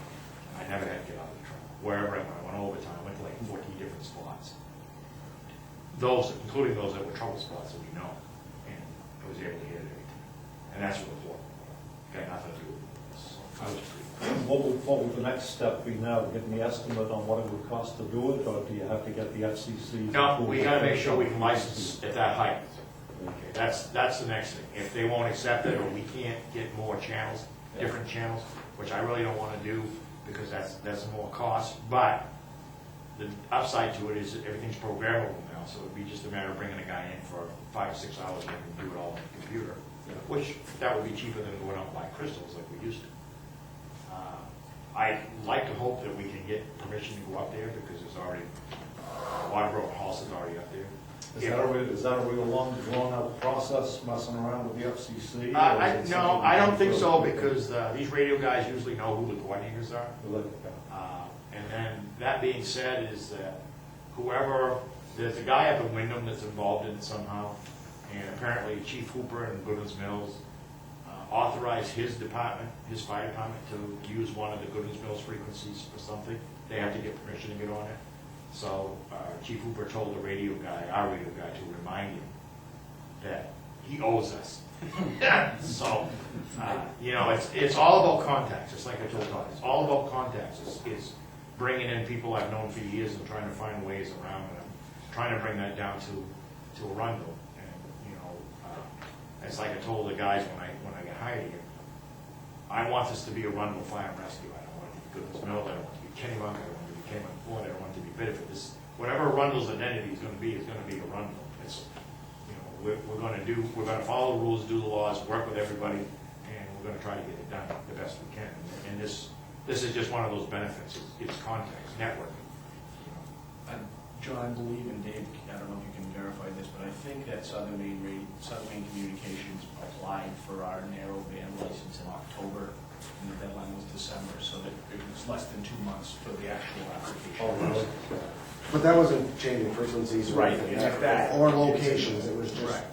I never had to get out of the truck. Wherever I went overtime, I went to like 14 different spots. Those, including those that were trouble spots that we know, and I was able to hit it. And that's what the portable got nothing to do with this. I was pretty. What would the next step be now? Getting the estimate on what it would cost to do it, or do you have to get the FCC? No, we gotta make sure we can license at that height. Okay, that's the next thing. If they won't accept it, or we can't get more channels, different channels, which I really don't wanna do, because that's more cost, but the upside to it is that everything's programmable now, so it'd be just a matter of bringing a guy in for 5 or 6 hours and he can do it all on the computer, which that would be cheaper than going out and buy crystals like we used to. I'd like to hope that we can get permission to go up there, because there's already, Waterboro Halls is already up there. Is that a real long, drawn-out process, messing around with the FCC? No, I don't think so, because these radio guys usually know who the coordinators are. And then, that being said, is that there's a guy up in Wyndham that's involved in it somehow, and apparently Chief Hooper in Goodens Mills authorized his fire department, to use one of the Goodens Mills frequencies for something. They have to get permission to get on it. So Chief Hooper told our radio guy, to remind him that he owes us. So, it's all about contacts, just like I told Todd. It's all about contacts. It's bringing in people I've known for years and trying to find ways around it. I'm trying to bring that down to Arundel. It's like I told the guys when I got hired here, I want this to be a Arundel Fire and Rescue. I don't want it to be Goodens Mills. I don't want it to be Kennebunk. I don't want it to be Kennebunk Ford. I don't want it to be Biddeford. Whatever Arundel's identity is going to be Arundel. We're going to follow the rules, do the laws, work with everybody, and we're going to try to get it done the best we can. And this is just one of those benefits. It's contacts, networking. John, I believe, and Dave, I don't know if you can verify this, but I think that Southern Maine Communications applied for our narrow band license in October and the deadline was December, so that it was less than 2 months for the actual application. Oh, really? But that wasn't changing frequencies or Right, anything. it's like that. Or locations, it was just, Right,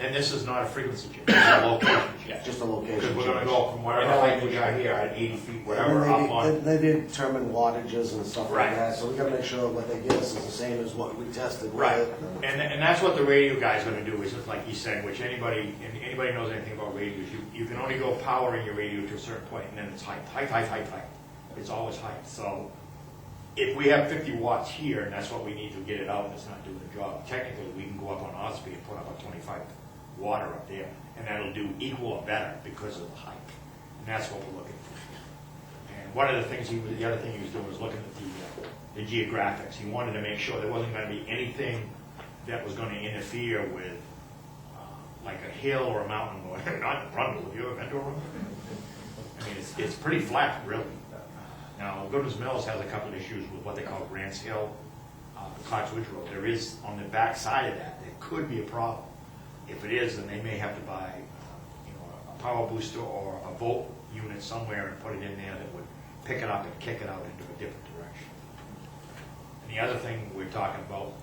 And this is not a frequency change, it's a location change. yeah. just a location. Because we're gonna change. go from whatever height we got here at 80 feet, whatever, up And on. they did determine wattages and stuff Right. like that, so we gotta make sure what they give us is the same as what we tested with Right, it. and that's what the radio guy's gonna do, is just like he said, which anybody knows anything about radios, you can only go power in your radio to a certain point, and then it's height. It's always height, so if we have 50 watts here, and that's what we need to get it out, and it's not doing the job, technically, we can go up on Osby and put up a 25 water up there, and that'll do equal or better because of the height, and that's what we're looking for. And one of the things the other thing he was doing was looking at the geographics. He wanted to make sure there wasn't gonna be anything that was gonna interfere with, like a hill or a mountain, or not Rundle. Have you ever been to a Rundle? I mean, it's pretty flat, really. Now, Goodman's Mills has a couple of issues with what they call Grants Hill, Coxwoods Road. There is, on the back side of that, there could be a problem. If it is, then they may have to buy, a power booster or a volt unit somewhere and put it in there that would pick it up and kick it out into a different direction. And the other thing we're talking about,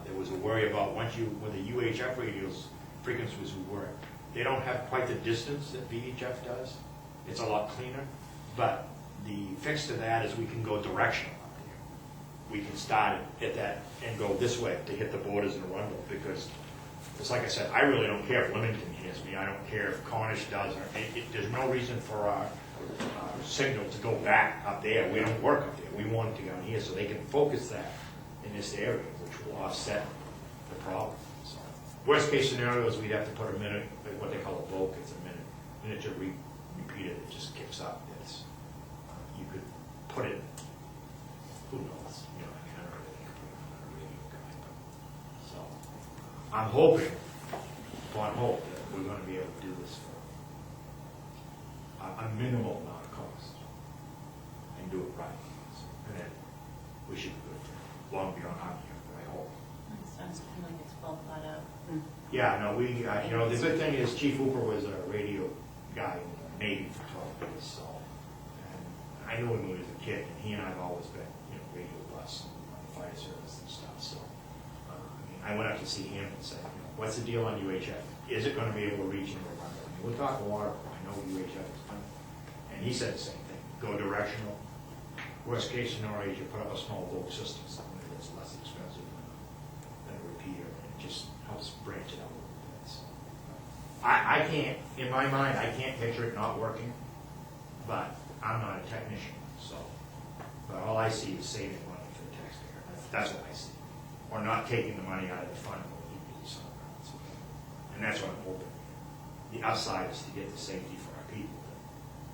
there was a worry about with the UHF radios, frequencies would work. They don't have quite the distance that VHF does. It's a lot cleaner, but the fix to that is we can go directional up there. We can start at that and go this way to hit the borders in Arundel, because it's like I said, I really don't care if Leamington hears me. I don't care if Cornish does. There's no reason for our signal to go back up there. We don't work up there. We want it to go down here so they can focus that in this area, which will offset the problem. So, worst case scenario is we'd have to put a minute, what they call a VOC. It's a minute to repeat it. It just kicks up. You could put it, who knows, I mean, I don't really think you could put it on a radio guide. So, I'm hoping, upon hope, that we're gonna be able to do this for a minimal amount of cost and do it right. And then we should be good long beyond our year, I hope. It sounds kind of like it's well thought out. Yeah, no, the good thing is Chief Hooper was a radio guy in the Navy for 12 years, so. I knew him when he was a kid, and he and I have always been, radio bus on the fire service and stuff, so. I went up to see him and said, what's the deal on UHF? Is it gonna be able to reach into Arundel? I mean, we're talking water, I know UHF is coming. And he said the same thing, go directional. Worst case scenario is you put up a small volt system somewhere that's less expensive than a repeater, and it just helps branch it out a little bit. So, I can't, in my mind, I can't picture it not working, but I'm not a technician, so, but all I see is saving money for the taxpayer. That's what I see. Or not taking the money out of the fund when we do something else. And that's what I'm hoping. The upside is to get the safety for our people.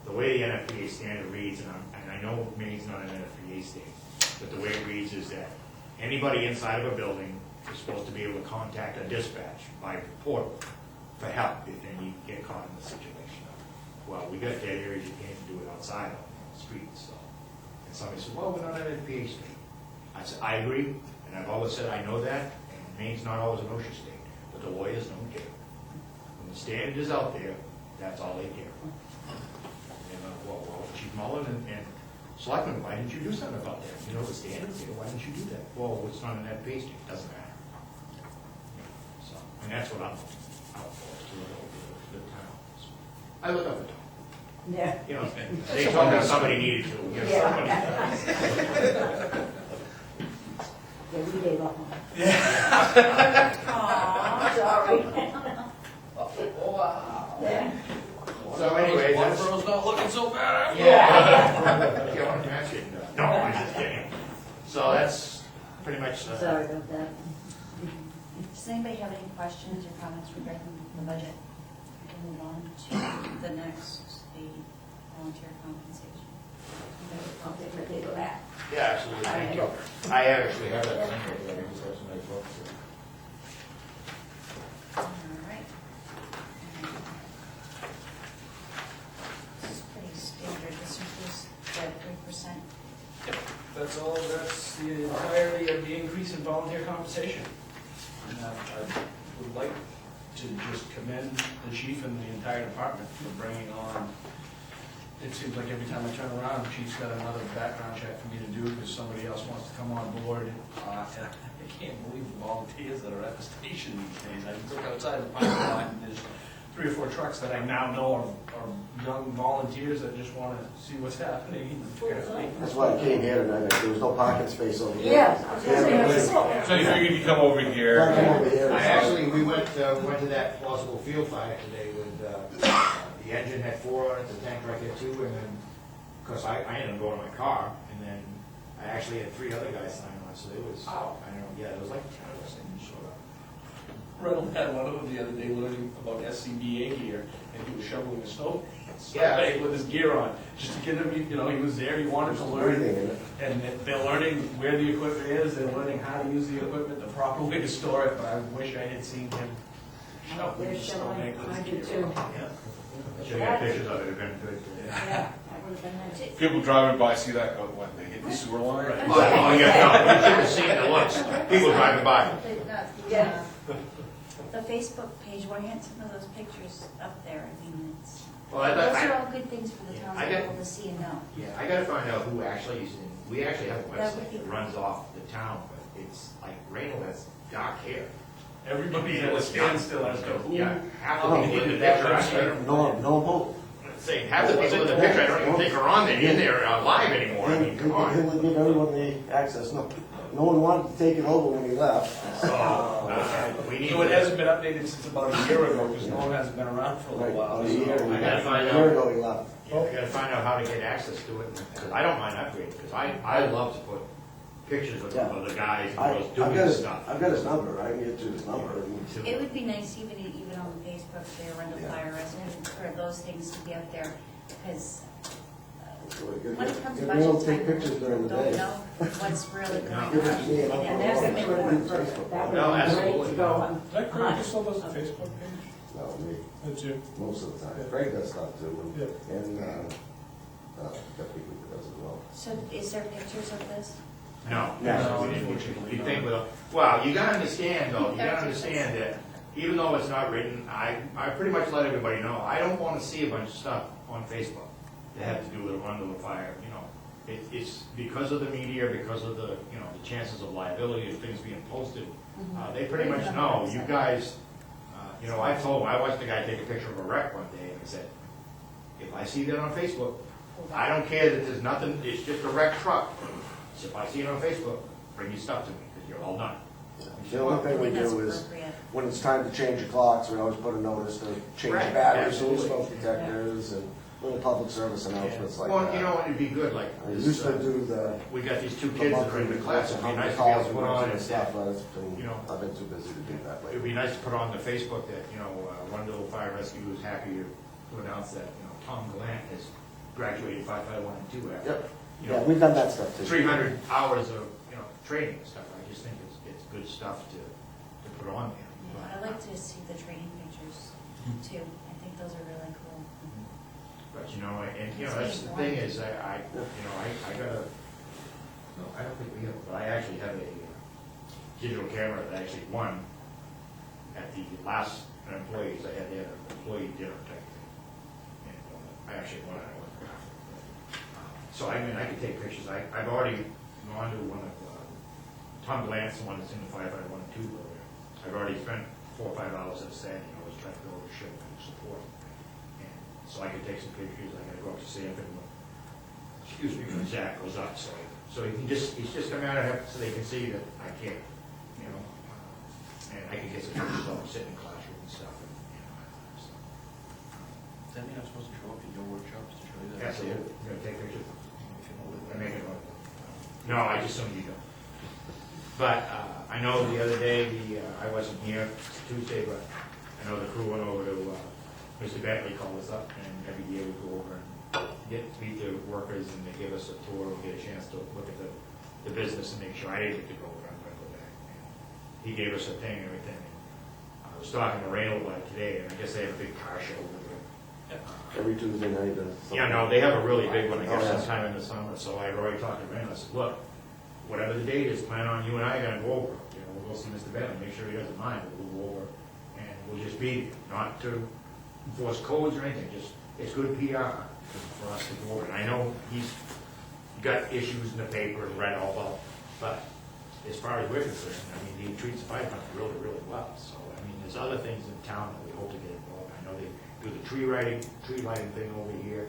The way the NFPA standard reads, and I know Maine's not an NFPA state, but the way it reads is that anybody inside of a building is supposed to be able to contact a dispatch by portal for help if they need to get caught in the situation. Well, we got dead areas you can't do it outside on the street, so. And somebody said, well, we're not an NFPA state. I said, I agree, and I've always said I know that, and Maine's not always an OSHA state, but the lawyers don't care. When the standard is out there, that's all they care. And well, Chief Mullen and Selectman, why didn't you do something about that? You know the standards here, why didn't you do that? Well, it's not an NFPA state, it doesn't matter. So, and that's what I'm out for, is to look over the town. So, I look up the town. Yeah. They told me somebody needed to. Somebody Yeah, we gave up on it. Aww. Sorry. Oh, wow. Yeah. So anyway, that's. Waterboro's not looking so bad. Yeah. You want to match it? No, I'm just kidding. So that's pretty much. Sorry about that. Does anybody have any questions or comments regarding the budget? We can move on to the next, the volunteer compensation. I'll take my table back. Yeah, absolutely. Thank you. I actually have that thing over there. I just have some nice books. All right. This is pretty standard. This includes that 3%. Yep, that's all, that's the entirety of the increase in volunteer compensation. And I would like to just commend the chief and the entire department for bringing on it seems like every time I turn around, Chief's got another background check for me to do because somebody else wants to come on board. And I can't believe the volunteers that are at the station these days. I look outside the parking lot and there's 3 or 4 trucks that I now know are young volunteers that just want to see what's happening. That's why I came here tonight, there was no parking space over here. Yeah, I was gonna say, that's so. So you figured you'd come over here. I came over here. We went to that plausible field fire today with, the engine had 4 on it, the tank truck had 2, and then, of course, I ended up going to my car, and then I actually had 3 other guys sign on, so it was, I don't know, yeah, it was like 10 of us that showed up. Reynolds had one of them the other day learning about SCBA gear, and he was shoveling the snow. Yeah. With his gear on, just to get him, you know, he was there, he wanted to learn. Breathing in it. And they're learning where the equipment is, they're learning how to use the equipment, the proper way to store it, but I wish I had seen him shoveling They're the snow. shoveling, with his I did gear too. on. Yeah. Should have got pictures of it, it'd been good. Yeah, that would have been nice. People driving by see that, go, what, they hit the sewer line? Right. Oh, yeah, no, you should have seen the looks, people driving by. Yeah. The Facebook page, why aren't some of those pictures up there? I mean, it's, Well, those are all good things for the Yeah, town I got- people to see and know. Yeah, I gotta find out who actually is in, we actually have a That would website be that runs off the town, but it's like Raynell has dark hair. Everybody's at a standstill as to who. Yeah, half the Oh, people in the that picture, I website. No vote. say, half the people in the picture, I don't even think are on there, in there live anymore, I mean, come He on. would give everyone the access, no one wanted to take it over when he left. We need So it to, hasn't been updated since about a year ago, because no one hasn't been around for a Right, little while. a year, so- I gotta find a out. year ago he left. yeah, I gotta find out how to get access to it, because I don't mind upgrading, because I love to put pictures of Yeah. the guys and I, girls I've doing got his, stuff. I've got his number, I can get to his number. It would be nice even on Facebook, the Arundel Yeah. Fire Rescue, for those things to be out there, because If when it comes to we don't budget take time, pictures people during the don't day. know what's really going on. Give it to me and I'll And That's put the it big on one, Facebook. that No, would be great absolutely. to go on. Is that Craig, you still does the Facebook page? No, me, That's you. most of the time. Craig does stuff too, Yeah. and, Deputy Cooper does as well. So is there pictures of this? No, No. we didn't, you think, well, you gotta understand though, you gotta understand that even though it's not written, I pretty much let everybody know, I don't wanna see a bunch of stuff on Facebook that have to do with Arundel Fire, you know. It's because of the media, because of the, you know, the chances of liability of things being posted. They pretty much know, you guys, you know, I told him, I watched the guy take a picture of a wreck one day, and I said, if I see that on Facebook, I don't care that there's nothing, it's just a wrecked truck. So if I see it on Facebook, bring your stuff to me, because you're all done. The only thing we That's do is, appropriate. when it's time to change the clocks, we always put a notice to change Right, batteries, new absolutely. smoke detectors, and little public service announcements like Well, you know, that. it'd be good, like, I this, used to do the we got these 2 the kids that are in monthly the class, reports it'd on be how nice many to be able calls to we put on and and stuff, stuff. but it's been, You know. I've been too busy to do that It'd lately. be nice to put on the Facebook that, you know, Arundel Fire Rescue is happy to announce that, you know, Tom Gallant has graduated 551 and 2 after, Yep, you yeah, know, we've done that stuff too. 300 hours of, you know, training and stuff. I just think it's good stuff to put on there. Yeah, I like to see the training pictures too. I think those are really cool. But, you know, and, you know, that's the thing is, I gotta, no, I don't think we have, but I actually have a digital camera that actually won at the last employees, I had an employee dinner type thing. And I actually won it, I wasn't after. So I mean, I could take pictures, I've already gone to one of, Tom Glantz, the one that's in the firefighter 1 and 2 program. I've already spent $4 or $5 at a set, I was trying to build a ship and support. And so I could take some pictures, I gotta go up to Sanford, excuse me, when Zach goes up, so he can just, he's just come out and have, so they can see that I care, you know? And I can get some pictures of him sitting in classroom and stuff, and, you know, so. Does that mean I'm supposed to show up at your workshops to show you that? Absolutely, you're gonna take pictures? I make it, no, I just assume you don't. But, I know the other day, I wasn't here Tuesday, but I know the crew went over to, Mr. Bentley called us up, and every year we go over and meet the workers, and they give us a tour, we get a chance to look at the business and make sure I didn't get to go, but I'm gonna go back. And he gave us a thing and everything. I was talking to Raynell about it today, and I guess they have a big car show over there. Every Tuesday night. Yeah, no, they have a really big one, I guess, Oh, yeah. sometime in the summer, so I already talked to Raynell, I said, look, whatever the date is, plan on you and I gonna go over, you know, we'll go see Mr. Bentley, make sure he doesn't mind, but we'll go over, and we'll just be, not to enforce codes or anything, just, it's good PR, for us to go over. And I know he's got issues in the paper and read all about, but as far as we're concerned, I mean, he treats the fire department really, really well. So, I mean, there's other things in town that we hope to get involved. I know they do the tree lighting thing over here,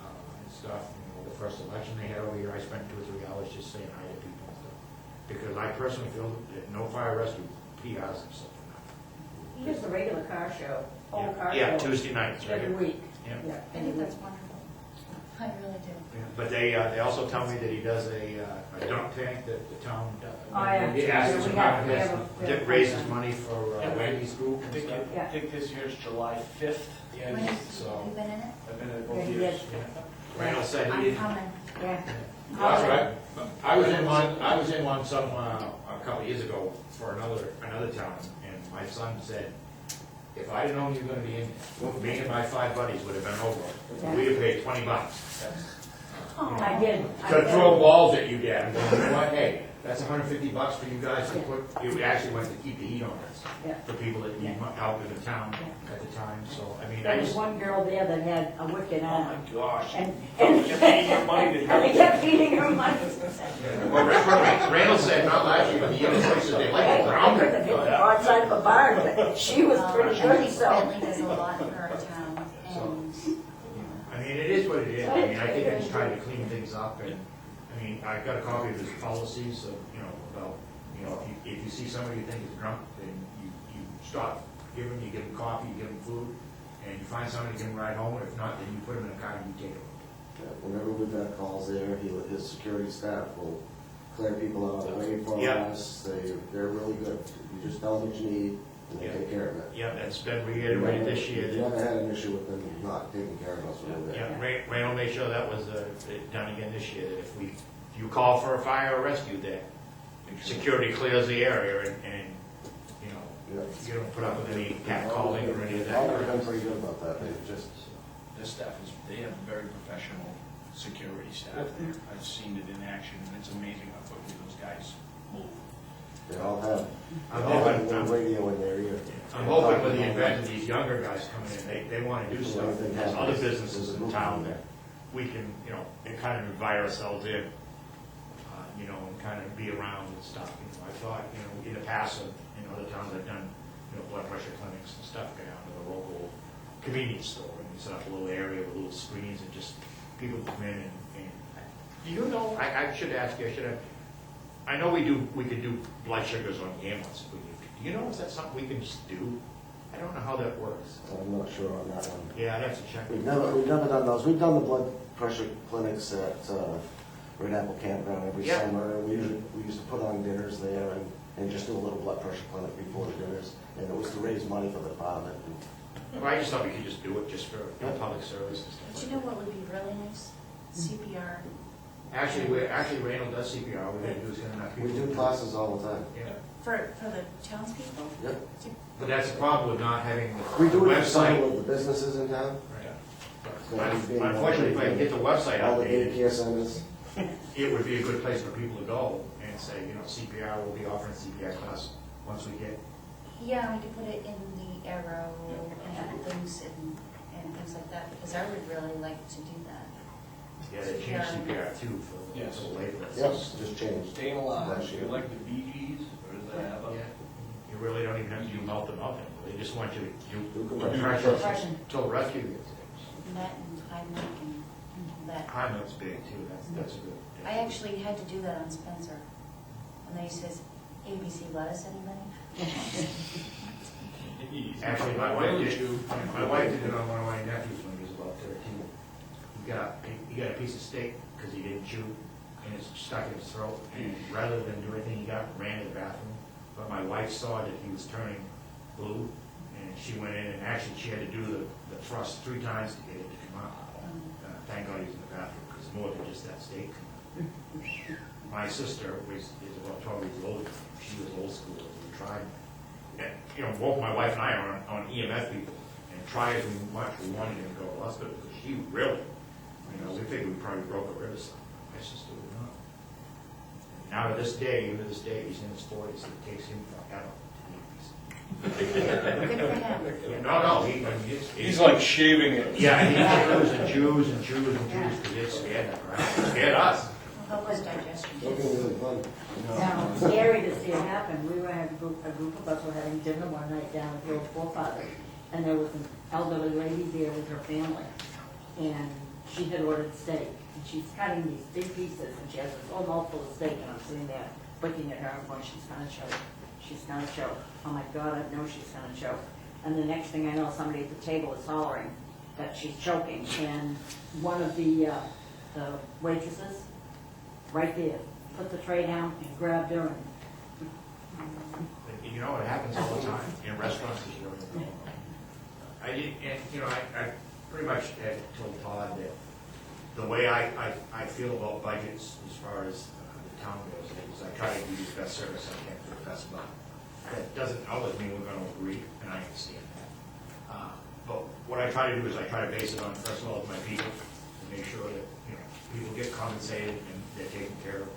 and stuff. You know, the first election they had over here, I spent 2 or 3 hours just saying hi to people and stuff. Because I personally feel that no fire rescue PRs themselves enough. He does the regular car show, whole car show. Yeah, Tuesday nights, right? Every week. Yeah. Yeah, I think that's wonderful. I really do. But they also tell me that he does a dump tank that the town does. Oh, yeah. He asks Yeah, us we about have a- it, raises money for Yeah, Wendy's group I and think, stuff. Yeah. I think this year's July 5th, When have so you been in it? I've been at Yeah, both he years. did. Yeah. Randall said he I'm didn't. coming. Yeah. That's right. I was in one some, a couple of years ago for another town, and my son said, if I'd have known you were gonna be in, me and my 5 buddies would have been over. We'd have paid $20. I did. To throw balls at you, Dad, and going, you know what, hey, that's $150 for you guys to put, it actually went to keep the heat on us. Yeah. For people that need help in the town at the time, so, I mean, I There was just. one girl there that had a wicked Oh eye. my gosh. And You're paying your money to they kept feeding her money. Well, Randall said not last year, but the other places, they like it I brown. couldn't have hit the outside of a barn, but she was pretty And I good, think so. Bentley does a lot for our town, and I mean, it is what it is. I mean, I think he's trying to clean things up, and, I mean, I've got a copy of his policies, of, you know, about, you know, if you see somebody you think is drunk, then you stop, you give him coffee, you give him food, and you find somebody you can ride home, if not, then you put him in a car and you take him. Yeah, whenever we've got calls there, his security staff will clear people out of the way for Yeah. us. They're really good. You just tell them what you need, and they Yeah. take care of it. Yeah, that's been reiterated this year. We've never had an issue with them not taking care of us over there. Yeah, Randall made sure that was done again this year, that if you call for a fire or rescue, that security clears the area and, you know, Yeah. you don't put up with any cat calling or any of They've always that. been pretty good about that. They've just, This staff they have very professional security staff there. I've seen it in action, and it's amazing how quickly those guys move. they all have, I'm they all have a hoping, little radio in their ear. I'm hoping with the advent of these younger guys coming in, they want to do stuff. There's other businesses in town that we can, you know, kind of invite ourselves in, you know, and kind of be around and stuff. You know, I thought, you know, in the past, in other towns, I've done, you know, blood pressure clinics and stuff, go down to the local convenience store and we set up a little area with little screens and just people come in and do you know, I should ask you, I know we could do blood sugars on the ambulance. Do you know, is that something we can just do? I don't know how that works. I'm not sure on that one. Yeah, I'd have to check. We've never done those. We've done the blood pressure clinics at Red Apple Campground every Yeah. summer. We used to put on dinners there and just do a little blood pressure clinic before the dinners. And it was to raise money for the department. Well, I just thought we could just do it just for public service and stuff. but you know what would be really nice? CPR. Actually, Randall does CPR. All we gotta do is get enough We people. do classes all the time. Yeah. For the townspeople? Yep. But that's the problem with not having the We do it for some website. of the businesses in town. Unfortunately, if I can get the website All the updated, daycare centers. it would be a good place for people to go and say, you know, CPR, will be offering CPR class once we get. Yeah, we could put it in the Arrow and things and things like that, because I would really like to do that. Yeah, they changed CPR too for Yes. the labor. Yes, just changed. Staying alive, Last year. you like the Bee Gees, or does that have Yeah, a? you really don't even have to do mouth to mouth anymore. They just want you to Do do compression. Compression. till rescue gets That and Heimlich and that. Heimlich's big too, that's a good. I actually had to do that on Spencer. And they says, ABC lettuce, anybody? Actually, my wife did it on one of my nephews when he was about 13. He got a piece of steak because he didn't chew, and it's stuck in his throat. And rather than do anything, he got ran to the bathroom. But my wife saw that he was turning blue, and she went in, and actually she had to do the thrust 3 times to get it to come out. Thank God he was in the bathroom, because more than just that steak. My sister is about 12 years older. She was old school, we tried. And, you know, both my wife and I are on EMF people, and try as much we wanted him to go to the hospital, because she really, you know, we figured we probably broke a rib or something. My sister would not. Now to this day, even to this day, he's in his 40s, it takes him forever to eat these. Good for him. No, He's like shaving it. Yeah, he chews and chews and chews and chews, because it's scared them, right? It scared us. Well, how was digestion? Looking really fun. Now, it's scary to see it happen. We were having a group of us were having dinner one night down at the old forefather, and there was an elderly lady there with her family, and she had ordered steak, and she's cutting these big pieces, and she has this whole mouthful of steak, and I'm sitting there looking at her, and going, she's gonna choke, she's gonna choke. Oh my God, I know she's gonna choke. And the next thing I know, somebody at the table is hollering that she's choking, and one of the waitresses, right there, put the tray down and grabbed her, and You know, it happens all the time in restaurants. I pretty much had told Todd that the way I feel about budgets as far as the town goes is I try to give you the best service I can for the best amount. That doesn't always mean we're gonna agree, and I understand that. But what I try to do is I try to base it on, first of all, my people, to make sure that, people get compensated and they're taken care of.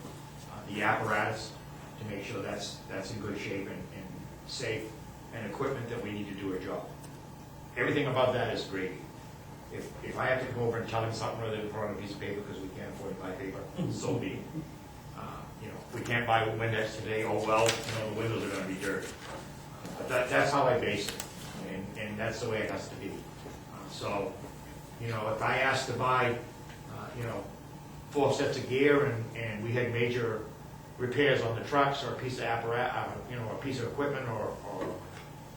The apparatus, to make sure that's in good shape and safe, and equipment that we need to do our job. Everything above that is gravy. If I have to come over and tell him something rather than put on a piece of paper because we can't afford to buy paper, so be it. If we can't buy Windex today, oh well, the windows are gonna be dirty. But that's how I base it, and that's the way it has to be. So, if I ask to buy, 4 sets of gear and we had major repairs on the trucks or a piece of apparatus, a piece of equipment or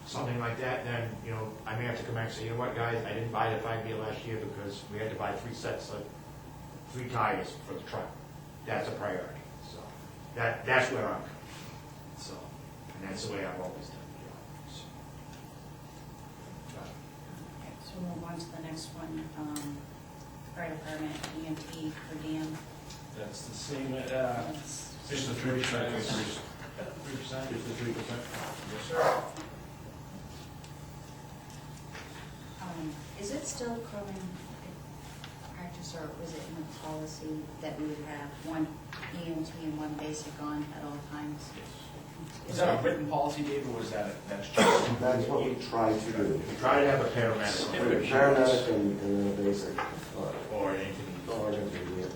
something like that, then, I may have to come back and say, you know what, guys, I didn't buy the 5 gear last year because we had to buy 3 sets of 3 tires for the truck. That's a priority. So that's where I'm coming from. So, and that's the way I've always done the job. Okay, so we'll move on to the next one, fire department, EMT per diem. That's the same, That's- Just the 3% increase. 3%? Just the 3%. Yes, sir. Is it still current practice, or was it in the policy that we would have one EMT and one basic on at all times? Is that a written policy, Dave, or was that's just? That's what we try to do. We try to have a paramedic We're a paramedic and then a basic, or anything. or intermediate.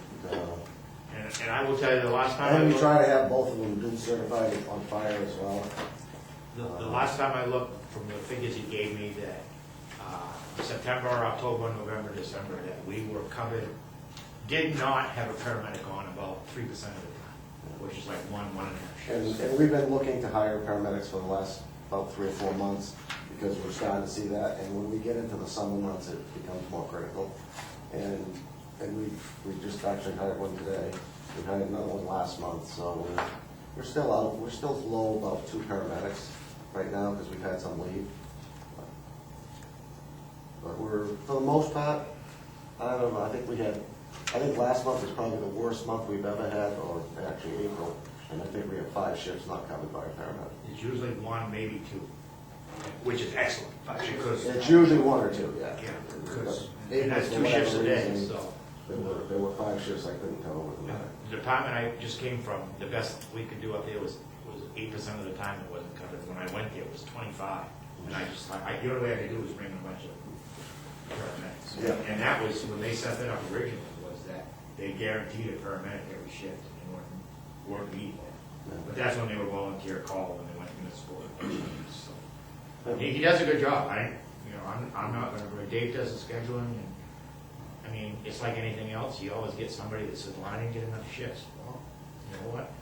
And I will tell you, the last time I And we looked, try to have both of them been certified on fire as well. the last time I looked from the figures he gave me that September, October, November, December, that we were covered, did not have a paramedic on about 3% of the time, which is like 1.5 shifts. And we've been looking to hire paramedics for the last about 3 or 4 months because we're starting to see that. And when we get into the summer months, it becomes more critical. And we just actually hired one today. We hired another one last month, so we're still out. We're still low about 2 paramedics right now because we've had some leave. But we're, for the most part, I don't know, I think last month was probably the worst month we've ever had, or actually April, and I think we have 5 shifts not covered by a paramedic. It's usually 1, maybe 2, which is excellent. Because, It's usually 1 or 2, yeah. yeah, because, April's and that's for 2 whatever shifts a day, reason, so. There were 5 shifts I couldn't cover with them. The department I just came from, the best we could do up there was 8% of the time it wasn't covered. When I went there, it was 25. And the only way I could do was bring a bunch of paramedics. Yeah. And that was, when they set that up originally, was that they guaranteed a paramedic every shift, and they weren't needed. But that's when they were volunteer call, when they went municipal. So, he does a good job. I'm not gonna, Dave does the scheduling, and, I mean, it's like anything else, you always get somebody that says, well, I didn't get enough shifts. Well, you know what?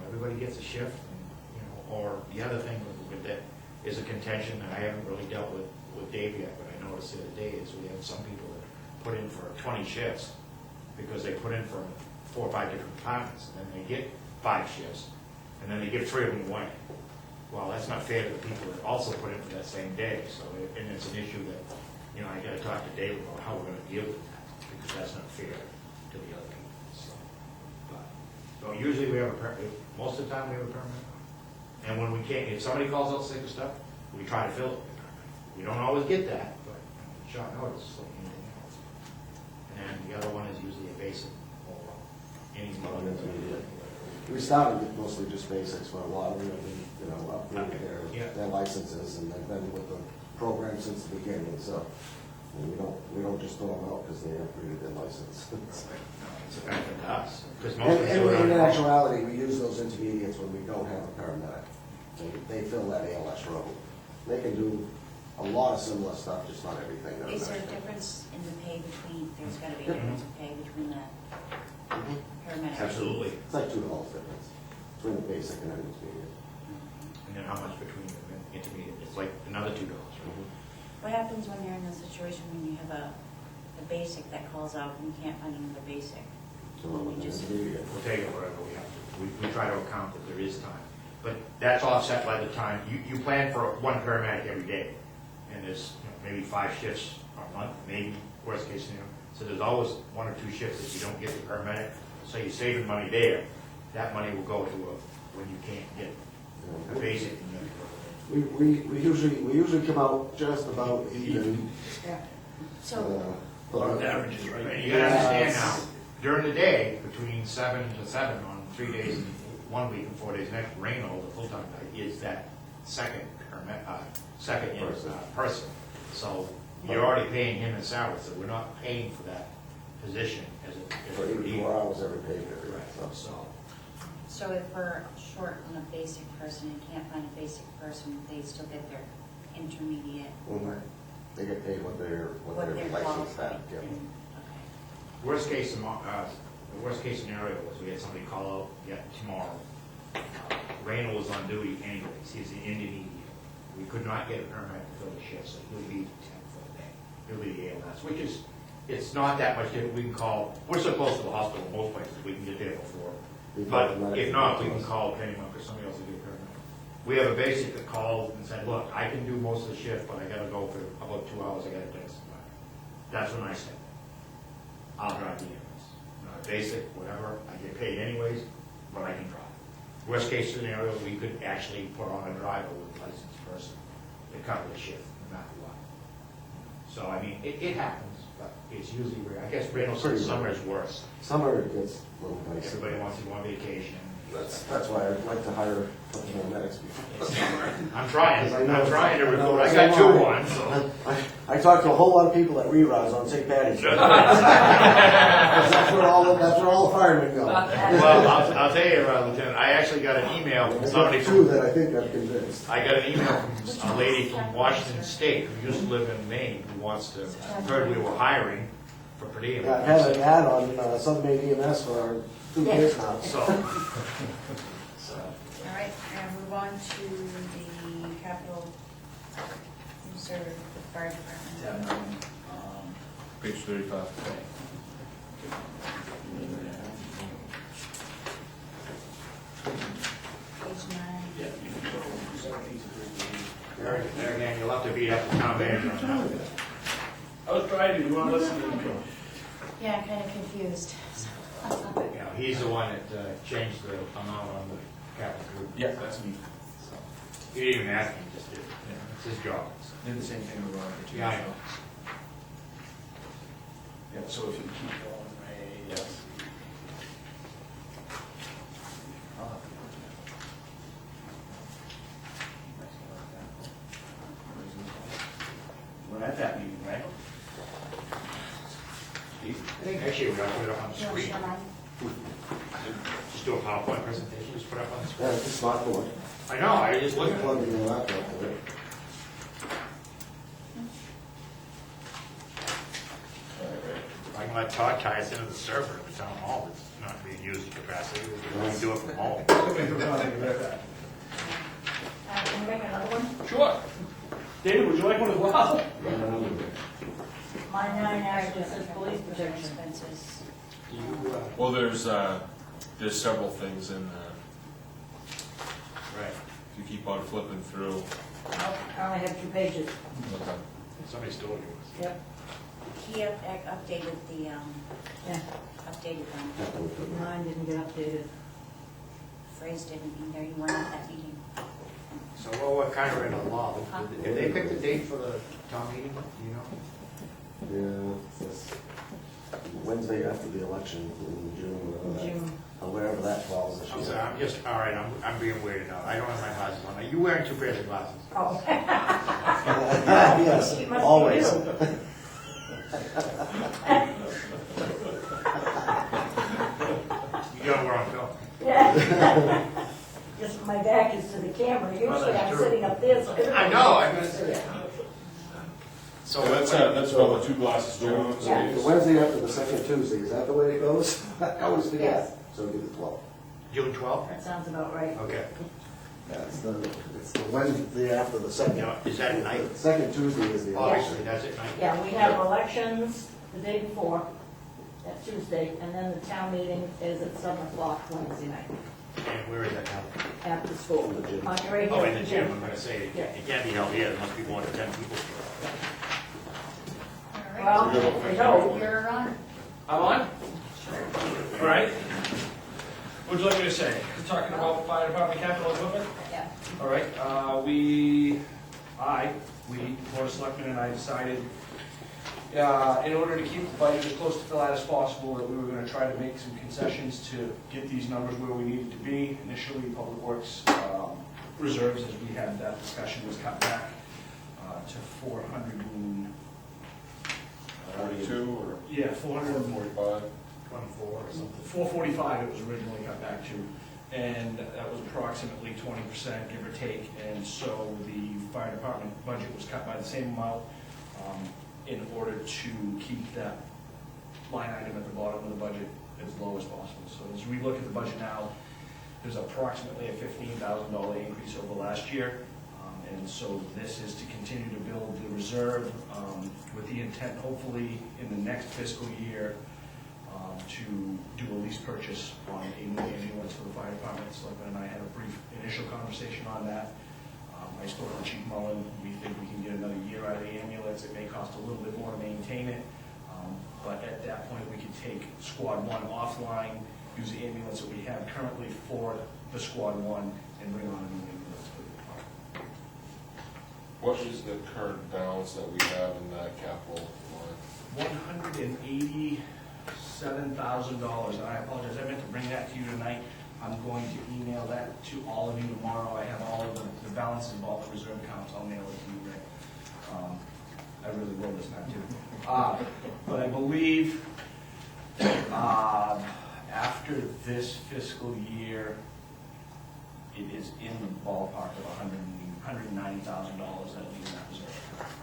Everybody gets a shift, and, or the other thing with that is a contention that I haven't really dealt with Dave yet, but I noticed the other day is we have some people that put in for 20 shifts because they put in for 4 or 5 different departments, and then they get 5 shifts, and then they give 3 of them away. Well, that's not fair to the people that also put in for that same day, and it's an issue that, I gotta talk to Dave about how we're gonna deal with that, because that's not fair to the other people, so usually we have most of the time we have a paramedic. And when we can't, if somebody calls out sick or stuff, we try to fill it with a paramedic. We don't always get that, but short notice, like anything else. And the other one is usually a basic, or any We started with mostly just basics, but a lot of them have been, upgraded their license. licenses, and they've been with the program since the beginning, so and we don't just throw them out because they upgraded their license. No, it's a benefit to us, because And most of and in us. actuality, we use those intermediates when we don't have a paramedic. They fill that ALS role. They can do a lot of similar stuff, just not everything. that a Is there a medic can. difference in the pay between, there's gotta be a difference in pay between the Mhm. paramedic? Absolutely. It's like $2 difference between the basic and intermediate. And then how much between the intermediate? It's like another $2, right? What happens when you're in a situation when you have a basic that calls out and you can't find another basic? So an intermediate. We'll take it wherever we have to. We try to account that there is time. But that's offset by the time, you plan for one paramedic every day. And there's maybe 5 shifts a month, maybe, worst case scenario. So there's always 1 or 2 shifts that you don't get the paramedic. So you're saving money there. That money will go to when you can't get the basic. We usually come out just about even. So, But Averages, right? And you gotta understand now, during the day, between 7 to 7 on 3 days, 1 week and 4 days next, Reno, the full-time guy, is that second person. So you're already paying him his salary, so we're not paying for that position as for a 84 hours every pay period. Right, So so if we're short on a basic person and can't find a basic person, they still get their intermediate, mhm. They get paid what their what they're license qualified. at. Yeah. in. Worst case, the worst case scenario was we had somebody call out, tomorrow. Reno was on duty anyways, he's an Indian. We could not get a paramedic to fill the shift, so he'll be 10 for the day. He'll be the ALS, which is, it's not that much different. We can call, we're so close to the hospital, most places, we can get there before. But if not, we can call Penny Monk or somebody else to get a paramedic. We have a basic that called and said, look, I can do most of the shift, but I gotta go for about 2 hours, I gotta take somebody. That's when I said, I'll drive the ambulance. Not a basic, whatever, I get paid anyways, but I can drive. Worst case scenario, we could actually put on a driver with a licensed person to cover the shift, no matter what. So, I mean, it happens, but it's usually rare. I guess Reynolds said summer is worse. Summer it gets a little dicey. Everybody wants to go on vacation. That's why I'd like to hire a couple more medics before summer. I'm trying to recruit. I so got am 2 on, so. I talked to a whole lot of people at Rerise on St. Patty's Day. That's where all the firemen go. Well, I'll tell you, Lieutenant, I actually got an email from I've somebody got 2 from, that I think I've convinced. I got an email from a lady from Washington State who used to live in Maine, who wants to, heard we were hiring for per diem. Yeah, I've had an ad on Southern Maine EMS for 2 years now. So, All right, and move on to the capital reserve, the fire department. Page 35. Page 9. there again, you'll have to beat up the town manager on that. I was trying to, you want to listen to me? Yeah, I'm kind of confused. You know, he's the one that changed the amount on the capital group. Yeah, that's me. So, he didn't even ask me, he just did it. It's his job. Did the same thing with Ron. Yeah, I know. Yeah, so if you keep going, right? Yes. We're at that meeting, right? Steve? I think next year we gotta put it up on the You want to screen. show mine? Just do a PowerPoint presentation, just put it up on the screen. Yeah, it's a smart board. I know, I just look at Plug it. in your laptop with it. If I can let Todd tie us into the server at the town hall, it's not being used to capacity, we can do it from home. Can you make another one? Sure. David, would you like one as well? My 9 actually says police protection. Expenses. Well, there's several things in there. Right, If you keep on flipping through. Nope, I only have 2 pages. Okay. somebody stole yours. Yep. He updated the, Yeah, updated them. mine didn't get updated. Phrase didn't either, you weren't at that meeting. So, well, we're kind of in a lull. Did they pick the date for the town meeting, do you know? Yeah, it's this Wednesday after the election in June, June. or wherever that falls this I'm year. sorry, I'm just, all right, I'm being weirded out. I don't have my glasses on. Are you wearing 2 pairs of glasses? Oh. Yes, It must be always. you. You got where I'm going. Yeah. Just my back is to the camera. Usually that's I'm true. sitting up there, so I know, I'm gonna say. So that's about the 2 glasses down. Yeah. The Wednesday after the second Tuesday, is that the way it goes? I always forget. Yes. So it'll be the 12th. June 12th? that sounds about right. Okay. It's the Wednesday after the second. Now, is that at night? The second Tuesday is the election. Obviously, that's at night. Yeah, we have elections the day before, that Tuesday, and then the town meeting is at 7 o'clock Wednesday night, And where is that now? after school. In the gym. Right Oh, here in at the gym, I'm gonna say, Yeah. it can't be held here, there must be more than 10 people. All right. Well, I know. You're on. I'm on? All right. What would you like me to say? Talking about fire department capital equipment? Yeah. All right, Board of Selectmen and I decided, in order to keep the budget as close to flat as possible, that we were gonna try to make some concessions to get these numbers where we needed to be. Initially, Public Works reserves, as we had that discussion, was cut back to 42 or Yeah, 45? 24 or something. 445 it was originally cut back to, and that was approximately 20%, give or take, and so the fire department budget was cut by the same amount in order to keep that line item at the bottom of the budget as low as possible. So as we look at the budget now, there's approximately a $15,000 increase over last year, and so this is to continue to build the reserve with the intent, hopefully, in the next fiscal year, to do a lease purchase on a new ambulance for the fire department. Selectman and I had a brief initial conversation on that. I spoke with Chief Mullen. We think we can get another year out of the ambulance. It may cost a little bit more to maintain it, but at that point, we could take Squad 1 offline, use the ambulance that we have currently for the Squad 1, and bring on a new ambulance for the department. What is the current balance that we have in that capital line? $187,000. I apologize, I meant to bring that to you tonight. I'm going to email that to all of you tomorrow. I have all of the balances of all the reserve accounts. I'll mail it to you, Rick. I really will this time too. But I believe after this fiscal year, it is in the ballpark of $190,000 that will be in that reserve account.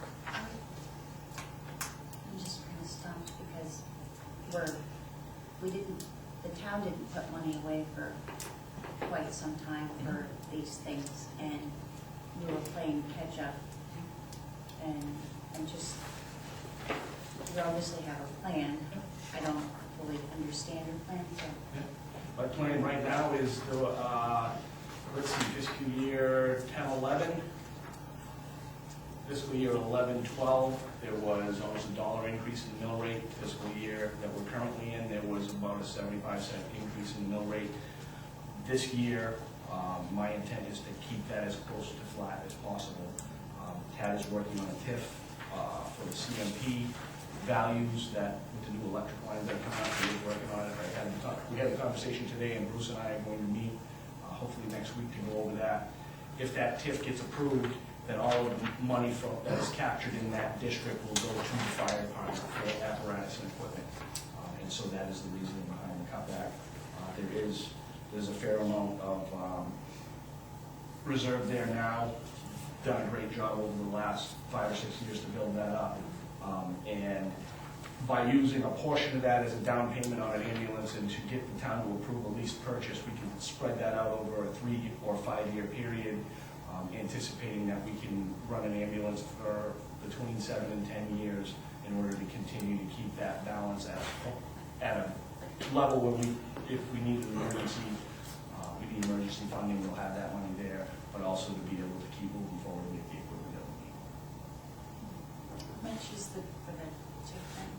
I'm just kind of stumped because the town didn't put money away for quite some time for these things, and we were playing catch up. And just, we obviously have a plan. I don't fully understand your plan, so. My plan right now is the, let's see, fiscal year 10-11. Fiscal year 11-12, there was almost $1 increase in the mill rate. Fiscal year that we're currently in, there was about a 75-cent increase in the mill rate. This year, my intent is to keep that as close to flat as possible. Tad is working on a TIF for the CMP values that, with the new electric lines that come out, he's working on it. We had a conversation today, and Bruce and I are going to meet hopefully next week to go over that. If that TIF gets approved, then all of the money that is captured in that district will go to the fire department for apparatus and equipment. And so that is the reasoning behind the cutback. There's a fair amount of reserve there now. Done a great job over the last 5 or 6 years to build that up. And by using a portion of that as a down payment on an ambulance and to get the town to approve a lease purchase, we can spread that out over a 3 or 5 year period, anticipating that we can run an ambulance for between 7 and 10 years in order to continue to keep that balance at a level where if we need an emergency, we need emergency funding, we'll have that money there, but also to be able to keep moving forward with the equipment that we need. How much is for the TIF thing?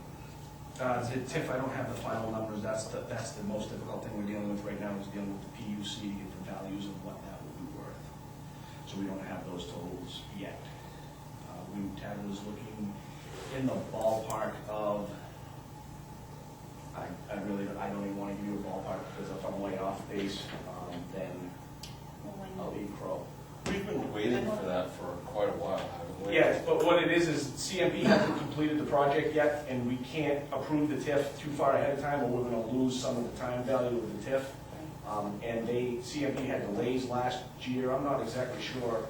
The TIF, I don't have the final numbers. That's the most difficult thing we're dealing with right now, is dealing with the PUC to get the values of what that would be worth. So we don't have those totals yet. Tad was looking in the ballpark of I really, I don't even wanna give you a ballpark, because if I'm way off base, then Well, when- I'll eat crow. We've been waiting for that for quite a while, haven't we? Yes, but what it is CMP hasn't completed the project yet, and we can't approve the TIF too far ahead of time, or we're gonna lose some of the time value of the TIF. And CMP had delays last year, I'm not exactly sure.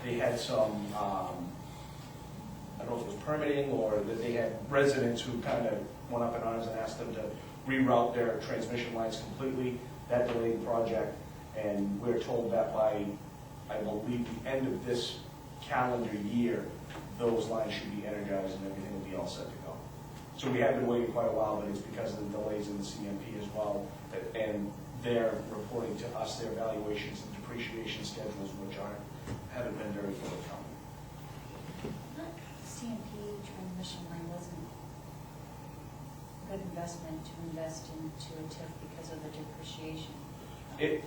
They had some, I don't know if it was permitting, or that they had residents who kind of went up in arms and asked them to reroute their transmission lines completely. That delayed the project, and we're told that by, I believe, the end of this calendar year, those lines should be energized and everything will be all set to go. So we have been waiting quite a while, but it's because of the delays in the CMP as well, and they're reporting to us their valuations and depreciation schedules, which haven't been very forthcoming. CMP transmission line wasn't a good investment to invest into a TIF because of the depreciation. It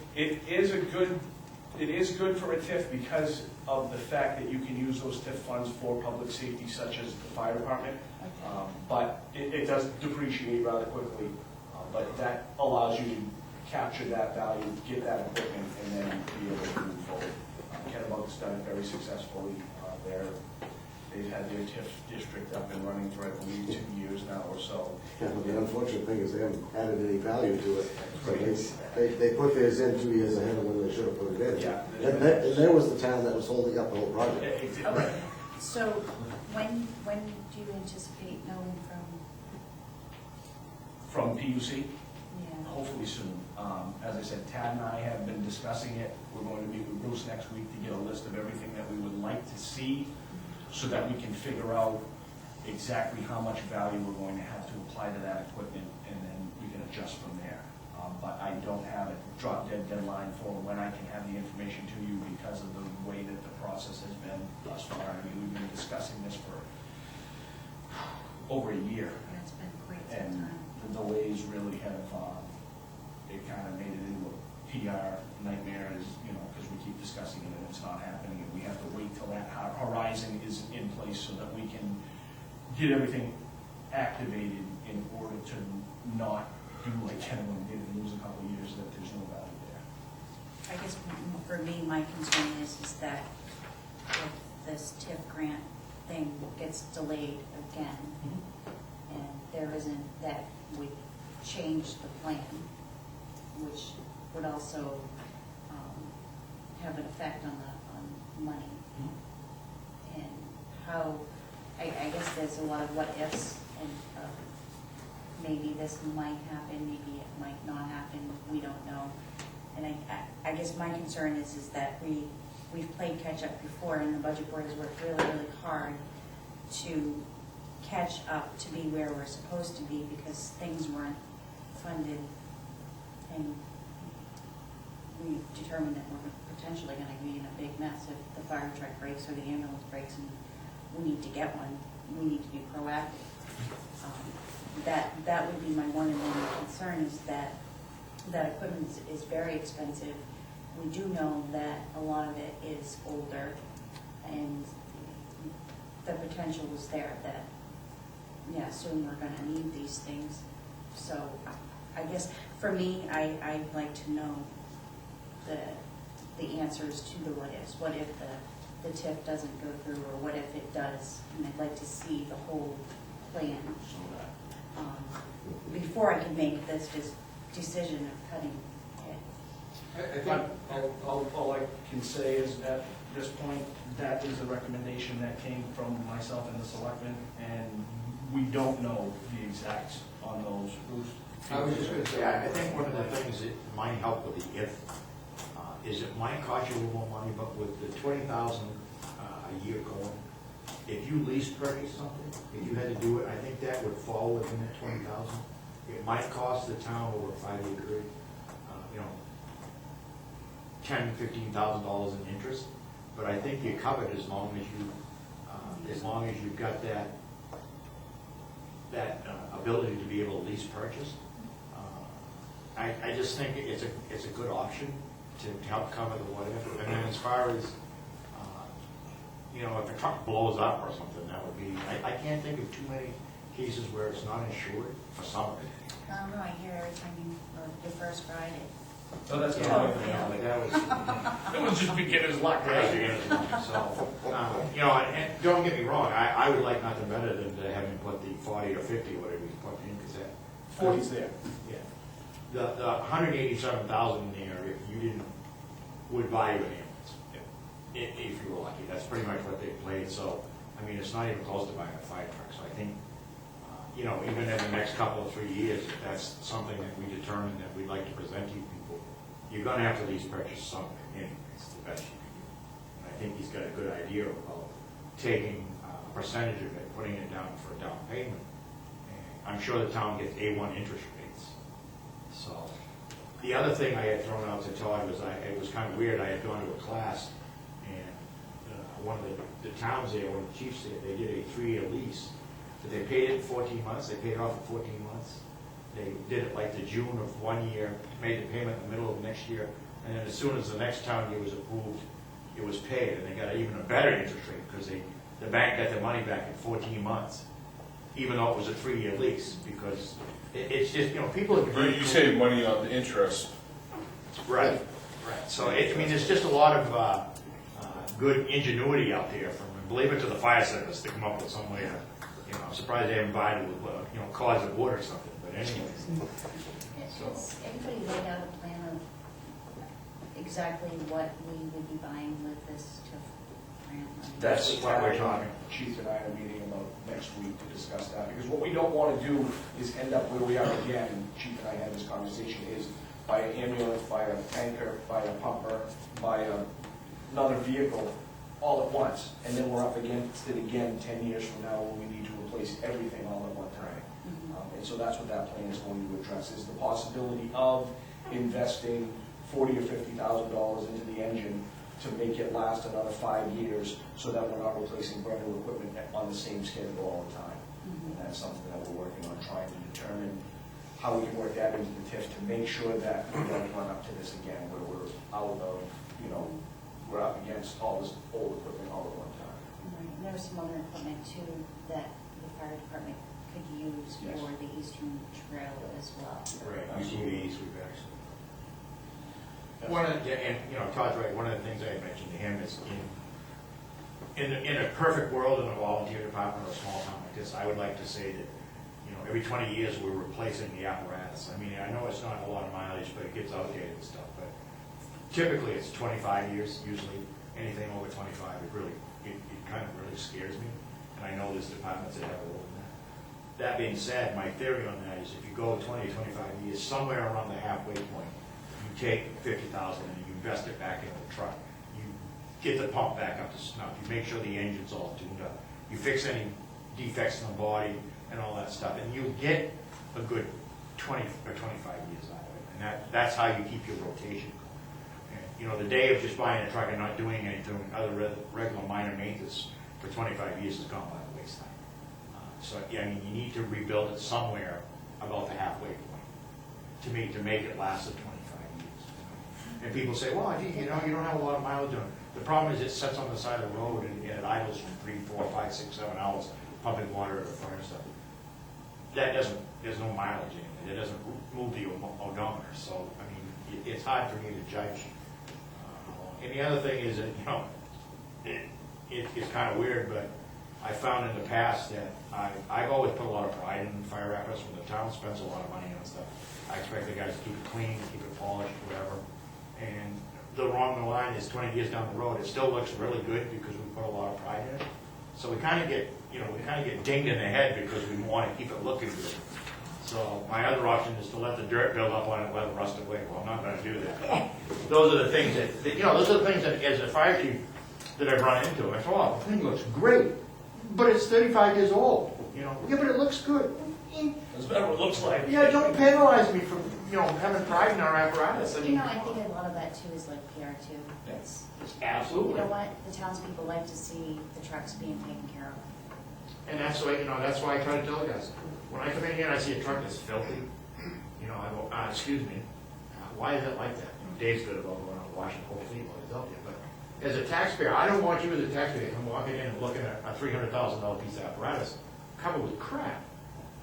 is good for a TIF because of the fact that you can use those TIF funds for public safety, such as the fire department. Okay. But it does depreciate rather quickly, but that allows you to capture that value, get that equipment, and then be able to move forward. Kennebunk's done it very successfully. They've had their TIF district up and running for, I believe, 2 years now or so. Yeah, but the unfortunate thing is they haven't added any value to it. So they put theirs in 2 years ahead of when they should have put it in. Yeah. And there was the town that was holding up the whole project. Okay, so when do you anticipate knowing From PUC? yeah, Hopefully soon. As I said, Tad and I have been discussing it. We're going to meet with Bruce next week to get a list of everything that we would like to see, so that we can figure out exactly how much value we're going to have to apply to that equipment, and then we can adjust from there. But I don't have a drop-dead deadline for when I can have the information to you because of the way that the process has been thus far. I mean, we've been discussing this for over a year. yeah, it's been quite some And time. the delays really have, it kind of made it into a PR nightmare, as, you know, because we keep discussing it and it's not happening, and we have to wait till that horizon is in place so that we can get everything activated in order to not do like Kennebunk did and lose a couple of years, that there's no value there. I guess for me, my concern is that if this TIF grant thing gets delayed again, and there isn't, that would change the plan, which would also have an effect on money. And how, I guess there's a lot of what ifs, and maybe this might happen, maybe it might not happen, we don't know. And I guess my concern is that we've played catch up before, and the budget board has worked really, really hard to catch up to be where we're supposed to be, because things weren't funded, and we determined that we're potentially gonna be in a big mess if the fire truck breaks or the ambulance breaks, and we need to get one, we need to be proactive. That would be my one and only concern, is that equipment is very expensive. We do know that a lot of it is older, and the potential is there that, yeah, soon we're gonna need these things. So I guess for me, I'd like to know the answers to the what ifs. What if the TIF doesn't go through, or what if it does? And I'd like to see the whole plan before I can make this decision of cutting it. I think, But all I can say is, at this point, that is the recommendation that came from myself and the selectmen, and we don't know the exacts on those. I was just gonna say, I think one of the things that might help with the if, is it might cost you a little more money, but with the 20,000 a year going, if you lease purchase something, if you had to do it, I think that would fall within that 20,000. It might cost the town over a 5-year period, $10,000–$15,000 in interest, but I think you're covered as long as you've got that ability to be able to lease purchase. I just think it's a good option to help cover the whatever. And then as far as, if a truck blows up or something, that would be, I can't think of too many cases where it's not insured for some of it. I don't know, I hear every time your first Friday. So that's Yeah, not, but that was, it was just beginner's luck, right? so, you know, and don't get me wrong, I would like nothing better than to have him put the 40 or 50, whatever he put in, because that. 40's there. Yeah. The 187,000 in the area, you didn't, would buy you an ambulance. If you were lucky, that's pretty much what they played, so, I mean, it's not even close to buying a fire truck, so I think, you know, even in the next couple of 3 years, if that's something that we determine that we'd like to present to you people, you're gonna have to at least purchase something, and it's the best you can do. And I think he's got a good idea about taking a percentage of it, putting it down for a down payment. And I'm sure the town gets A1 interest rates. So, the other thing I had thrown out to Todd was, it was kind of weird, I had gone to a class, and one of the towns there, one of the chiefs there, they did a 3-year lease, but they paid it in 14 months, they paid it off in 14 months. They did it like the June of 1 year, made the payment in the middle of next year, and then as soon as the next town year was approved, it was paid, and they got even a better interest rate, because the bank got their money back in 14 months, even though it was a 3-year lease, because it's just, you know, people are very... You save money on the interest. Right, right. So, I mean, there's just a lot of good ingenuity out there, from, believe it to the fire service, to come up with some way to, you know, I'm surprised they haven't bought it with, you know, cause of wood or something, but anyways. Has anybody laid out a plan of exactly what we would be buying with this to grant money? That's what we're talking. Chief and I are meeting about next week to discuss that, because what we don't want to do is end up where we are again, and Chief and I had this conversation, is buy an ambulance, buy a tanker, buy a pumper, buy another vehicle all at once, and then we're up against it again 10 years from now when we need to replace everything all at one time. And so that's what that plan is going to address, is the possibility of investing $40,000 or $50,000 into the engine to make it last another 5 years, so that we're not replacing brand new equipment on the same schedule all the time. And that's something that we're working on, trying to determine how we can work that into the TIF to make sure that we don't run up to this again, where we're out of, you know, we're up against all this old equipment all at one time. Right, and there was some other equipment too that the fire department could use Yes. for the Eastern Trail as well. Right, UTVs, we've actually. One of the, and, you know, Todd's right, one of the things I had mentioned to him is in a perfect world in a volunteer department or a small town like this, I would like to say that, you know, every 20 years we're replacing the apparatus. I mean, I know it's not a lot of mileage, but it gets outdated and stuff, but typically it's 25 years, usually. Anything over 25, it kind of really scares me. And I know there's departments that have it over that. That being said, my theory on that is if you go 20, 25 years, somewhere around the halfway point, you take 50,000 and you invest it back into the truck. You get the pump back up to snuff. You make sure the engine's all tuned up. You fix any defects in the body and all that stuff, and you get a good 20 or 25 years out of it. And that's how you keep your rotation going. And, you know, the day of just buying a truck and not doing anything, other regular minor maintenance for 25 years has gone by the wayside. So, yeah, I mean, you need to rebuild it somewhere about the halfway point to make it last the 25 years. And people say, well, gee, you know, you don't have a lot of mileage on it. The problem is it sits on the side of the road and it idles for 3, 4, 5, 6, 7 hours pumping water at the fire stuff. There's no mileage in it. It doesn't move the odometer. So, I mean, it's hard for me to judge. And the other thing is that, you know, it's kind of weird, but I found in the past that I've always put a lot of pride in fire apparatus. When the town spends a lot of money on stuff, I expect the guys to keep it clean, keep it polished, whatever. And the wrong line is 20 years down the road, it still looks really good because we put a lot of pride in it. So we kind of get, you know, dinged in the head because we want to keep it looking good. So my other option is to let the dirt build up on it, let it rust away. Well, I'm not going to do that. Those are the things that, you know, those are the things that as a fire chief that I've run into. I thought, oh, the thing looks great, but it's 35 years old. You know, yeah, but it looks good. That's better what it looks like. Yeah, don't penalize me for, you know, having pride in our apparatus. I mean, You know, I think a lot of that too is like PR too. It's, absolutely. you know what, the townspeople like to see the trucks being taken care of. And that's why, you know, that's why I try to tell the guys, when I come in here and I see a truck that's filthy, you know, I go, excuse me, why is it like that? You know, Dave's good about going out and washing the whole fleet while he's out there, but as a taxpayer, I don't want you as a taxpayer to come walking in and looking at a $300,000 piece of apparatus covered with crap.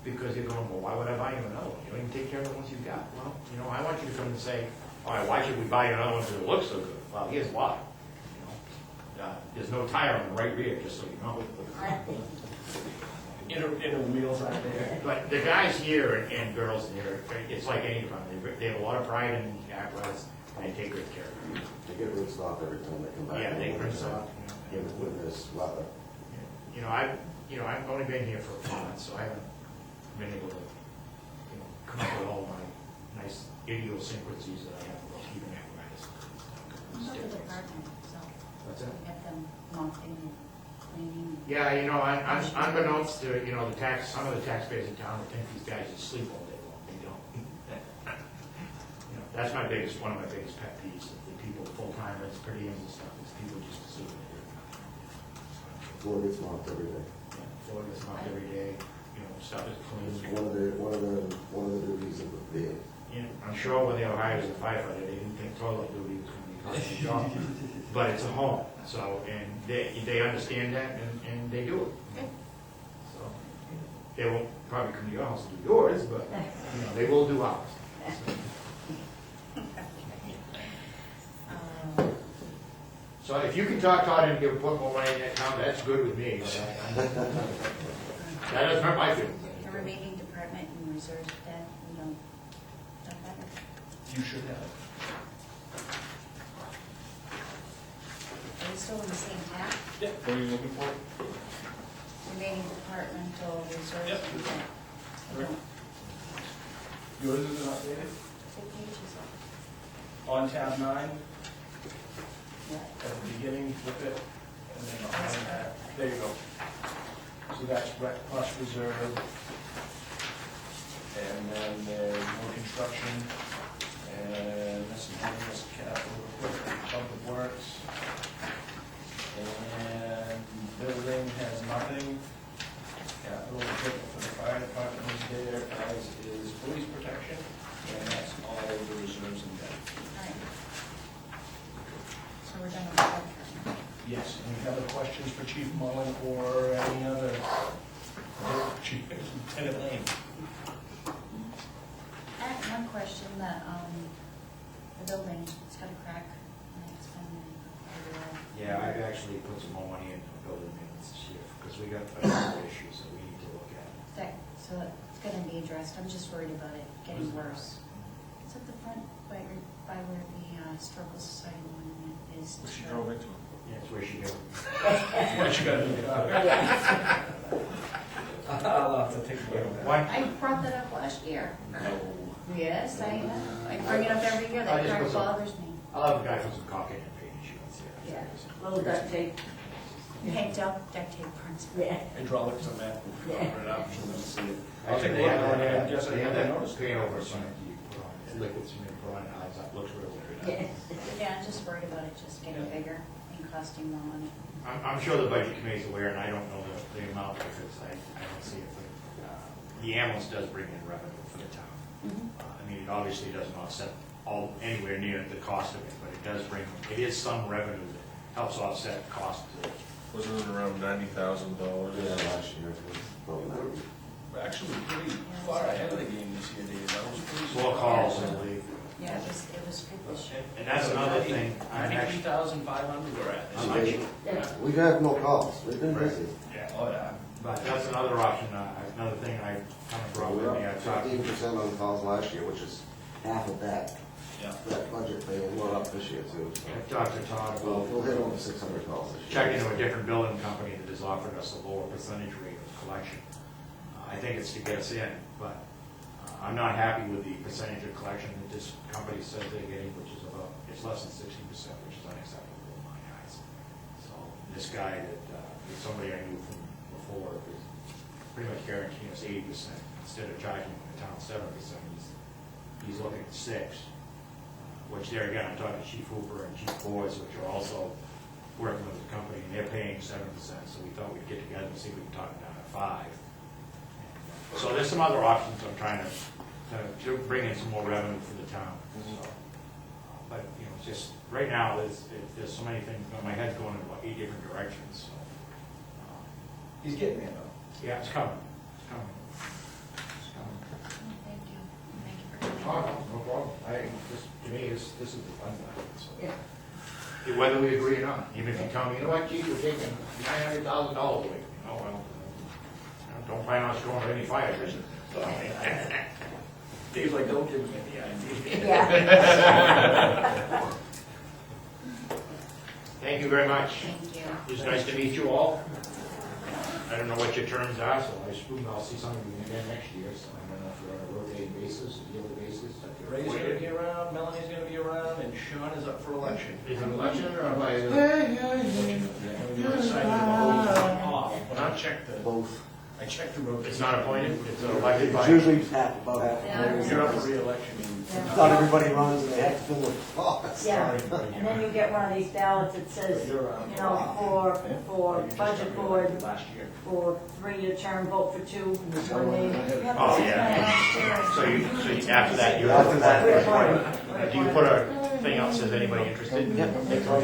because they're going, well, why would I buy you another one? You don't even take care of the ones you've got. Well, you know, I want you to come and say, all right, why should we buy you another one because it looks so good? Well, here's why. You know, there's no tire on the right rear, just so you know. Inner wheels out there. But the guys here and girls here, it's like any department, they have a lot of pride in the apparatus, and they take good care of it. They get rinsed off every time they come back. Yeah, they rinse off. With this weather. You know, I've only been here for a few months, so I haven't been able to, you know, come up with all my nice idiosyncrasies that I have about keeping apparatus. Not the department, so What's that? get them mopping and cleaning. Yeah, you know, unbeknownst to, you know, some of the taxpayers in town would think these guys just sleep all day long. They don't. You know, that's one of my biggest pet peeves, the people, full-timers, per diems and stuff, is people just assume they do. Floor gets mopped every day. Floor gets mopped every day, you know, stuff is It's clean. one of the duties of the Yeah, I'm sure when they were hired as a firefighter, they didn't think toilet duty was going to be part of the job. But it's a home, so, and they understand that, and they do it. So, they won't probably come to your house and do yours, but, you know, they will do ours. So if you can talk Todd into put more money in that account, that's good with me. That doesn't hurt my feelings. The remaining department and reserves debt, we don't have that. You should have. Are we still in the same tab? Yep. What are you looking for? Remaining departmental reserves Yep. and debt. I don't- Yours isn't updated? What page is it? On tab 9, Yeah. at the beginning, flip it, and then behind that, there you go. So that's rec plus reserve. And then there's more construction, and miscellaneous capital equipment, public works. And building has nothing. Capital equipment for the fire department is there, as is police protection, and that's all of the reserves and debt. All right. So we're done with that. Yes, any other questions for Chief Mullen or any other? Chief Lieutenant Lane? I have one question, the building, it's got a crack, and it's been everywhere. Yeah, I've actually put some more money into building maintenance this year, because we got a number of issues that we need to look at. So it's gonna be addressed, I'm just worried about it getting worse. It's at the front by where the Historical Society monument is. She drove into it. Yeah, it's where she goes. What you gotta do? I'll have to take a look at that. Why? I brought that up last year. No. Yes, I bring it up every year, I that just crack put some- bothers me. I'll have the guy put some caulk in and paint it, you can see it. Yeah, little duct tape. Paint up, duct tape prints. Yeah. Hydraulics on that, Yeah. cover it up, so they'll see it. I'll Actually, take a they look have at it, that, and just, I they have haven't that noticed. paint over cement you put on, it's liquid cement, put on, it looks real good. Yeah. Yeah, I'm just worried about it just getting bigger and costing more money. I'm sure the budget committee's aware, and I don't know the amount, because I don't see it, but, the ambulance does bring in revenue for the town. I mean, it obviously doesn't offset anywhere near the cost of it, but it does bring, it is some revenue that helps offset cost. Wasn't it around $90,000? Yeah, last year it was about 90. We're actually pretty far ahead of the game this year, Dave. That was pretty. More calls, I believe. Yeah, it was good this year. And that's another thing, I'm actually, 90,500 we're at this I'm year. actually, Yeah. We've had no calls, we've been busy. Yeah, oh yeah. but that's another option, another thing I kind of brought We're with me, I up talked. 15% on calls last year, which is half of that budget thing, and we're up this year too. So I talked to Todd about we'll hit over 600 calls this year. checking into a different building company that has offered us a lower percentage rate of collection. I think it's to get us in, but I'm not happy with the percentage of collection that this company says they're getting, which is it's less than 60%, which is unacceptable in my eyes. So this guy that somebody I knew from before is pretty much guaranteeing us 80%, instead of charging the town 7%, he's looking at 6%. Which there again, I'm talking to Chief Hooper and Chief Boys, which are also working with the company, and they're paying 7%, so we thought we'd get together and see if we can talk them down to 5%. So there's some other options I'm trying to bring in some more revenue for the town. So, but, you know, it's just, right now, there's so many things, my head's going in about 8 different directions, so. He's getting there though. Yeah, it's coming, it's coming. to me, this is the fun part, so. Yeah. Whether we agree or not, even if you tell me, you know what, chief, we're taking $900,000 away, you know, well, don't plan on throwing any fire business. Dave's like, don't give me the idea. Yeah. Thank you very much. Thank you. It was nice to meet you all. I don't know what your terms are, so I assume I'll see some of you again next year, so I don't know if you're on a rotating basis, a yearly basis. Ray's gonna be around, Melanie's gonna be around, and Sean is up for election. Is it an election or am I? You're excited about the whole off, but Both. I checked the road. It's not appointed, it's elected It's by. usually half, about half. Yeah. You're up for re-election. Not everybody runs and they have to fill the spots. Yeah, and then you get one of these ballots that says, You're around. you know, for budget board, Last year. for 3-year term, vote for 2, and there's one name. Oh, yeah. So you, after that, you. After that, We're appointed. Do you put a thing out, says anybody interested? Yep. On the town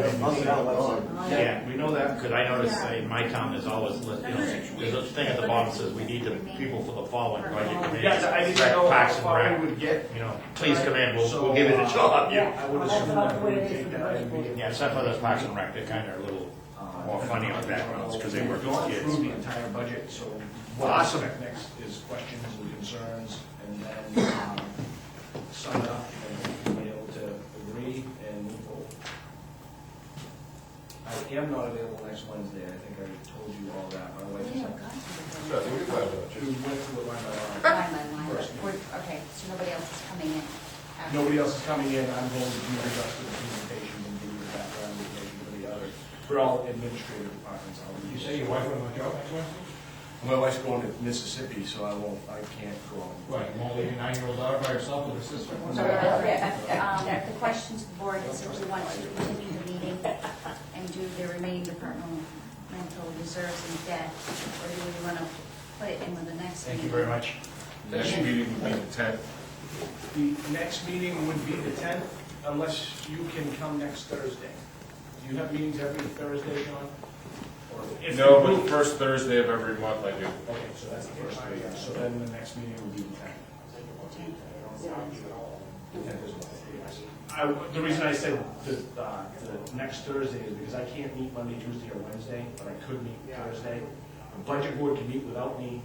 website. Yeah, we know that, because I noticed in my town, there's always, there's a thing at the bottom that says we need the people for the following budget committee. Yeah, I didn't know how Parks and far Rec. we would get. You know, please come in, we'll give it a job. Yeah. I would That's assume about that the way we it would is take for the that budget and board. be. Yeah, except for those Parks and Rec, they're kind of a little more funny on backgrounds, because they work with Gone kids. through the entire budget, so what I Awesome. expect next is questions and concerns, and then sum it up, and be able to agree and move forward. I am not available next Wednesday, I think I told you all that, my wife is like, we went through it line by line. Line by line. Okay, so nobody else is coming in? after- Nobody else is coming in, I'm going to do the rest of the presentation and give you the background information for the other, for all administrative departments. You say your wife went on a job next Wednesday? My wife's going to Mississippi, so I can't go on. Right, you won't leave your 9-year-old daughter by herself with her sister? The questions the board is if we want to continue the meeting and do the remaining departmental reserves and debt, or do we want to put it in with the next Thank meeting? you very much. Next meeting would be the 10th. The next meeting would be the 10th, unless you can come next Thursday. Do you have meetings every Thursday, Sean? Or if No, you but do- the first Thursday of every month I do. Okay, so that's the first Thursday, so then the next meeting will be the 10th. The reason I said the next Thursday is because I can't meet Monday, Tuesday, or Wednesday, but I could meet Thursday. The budget board can meet without me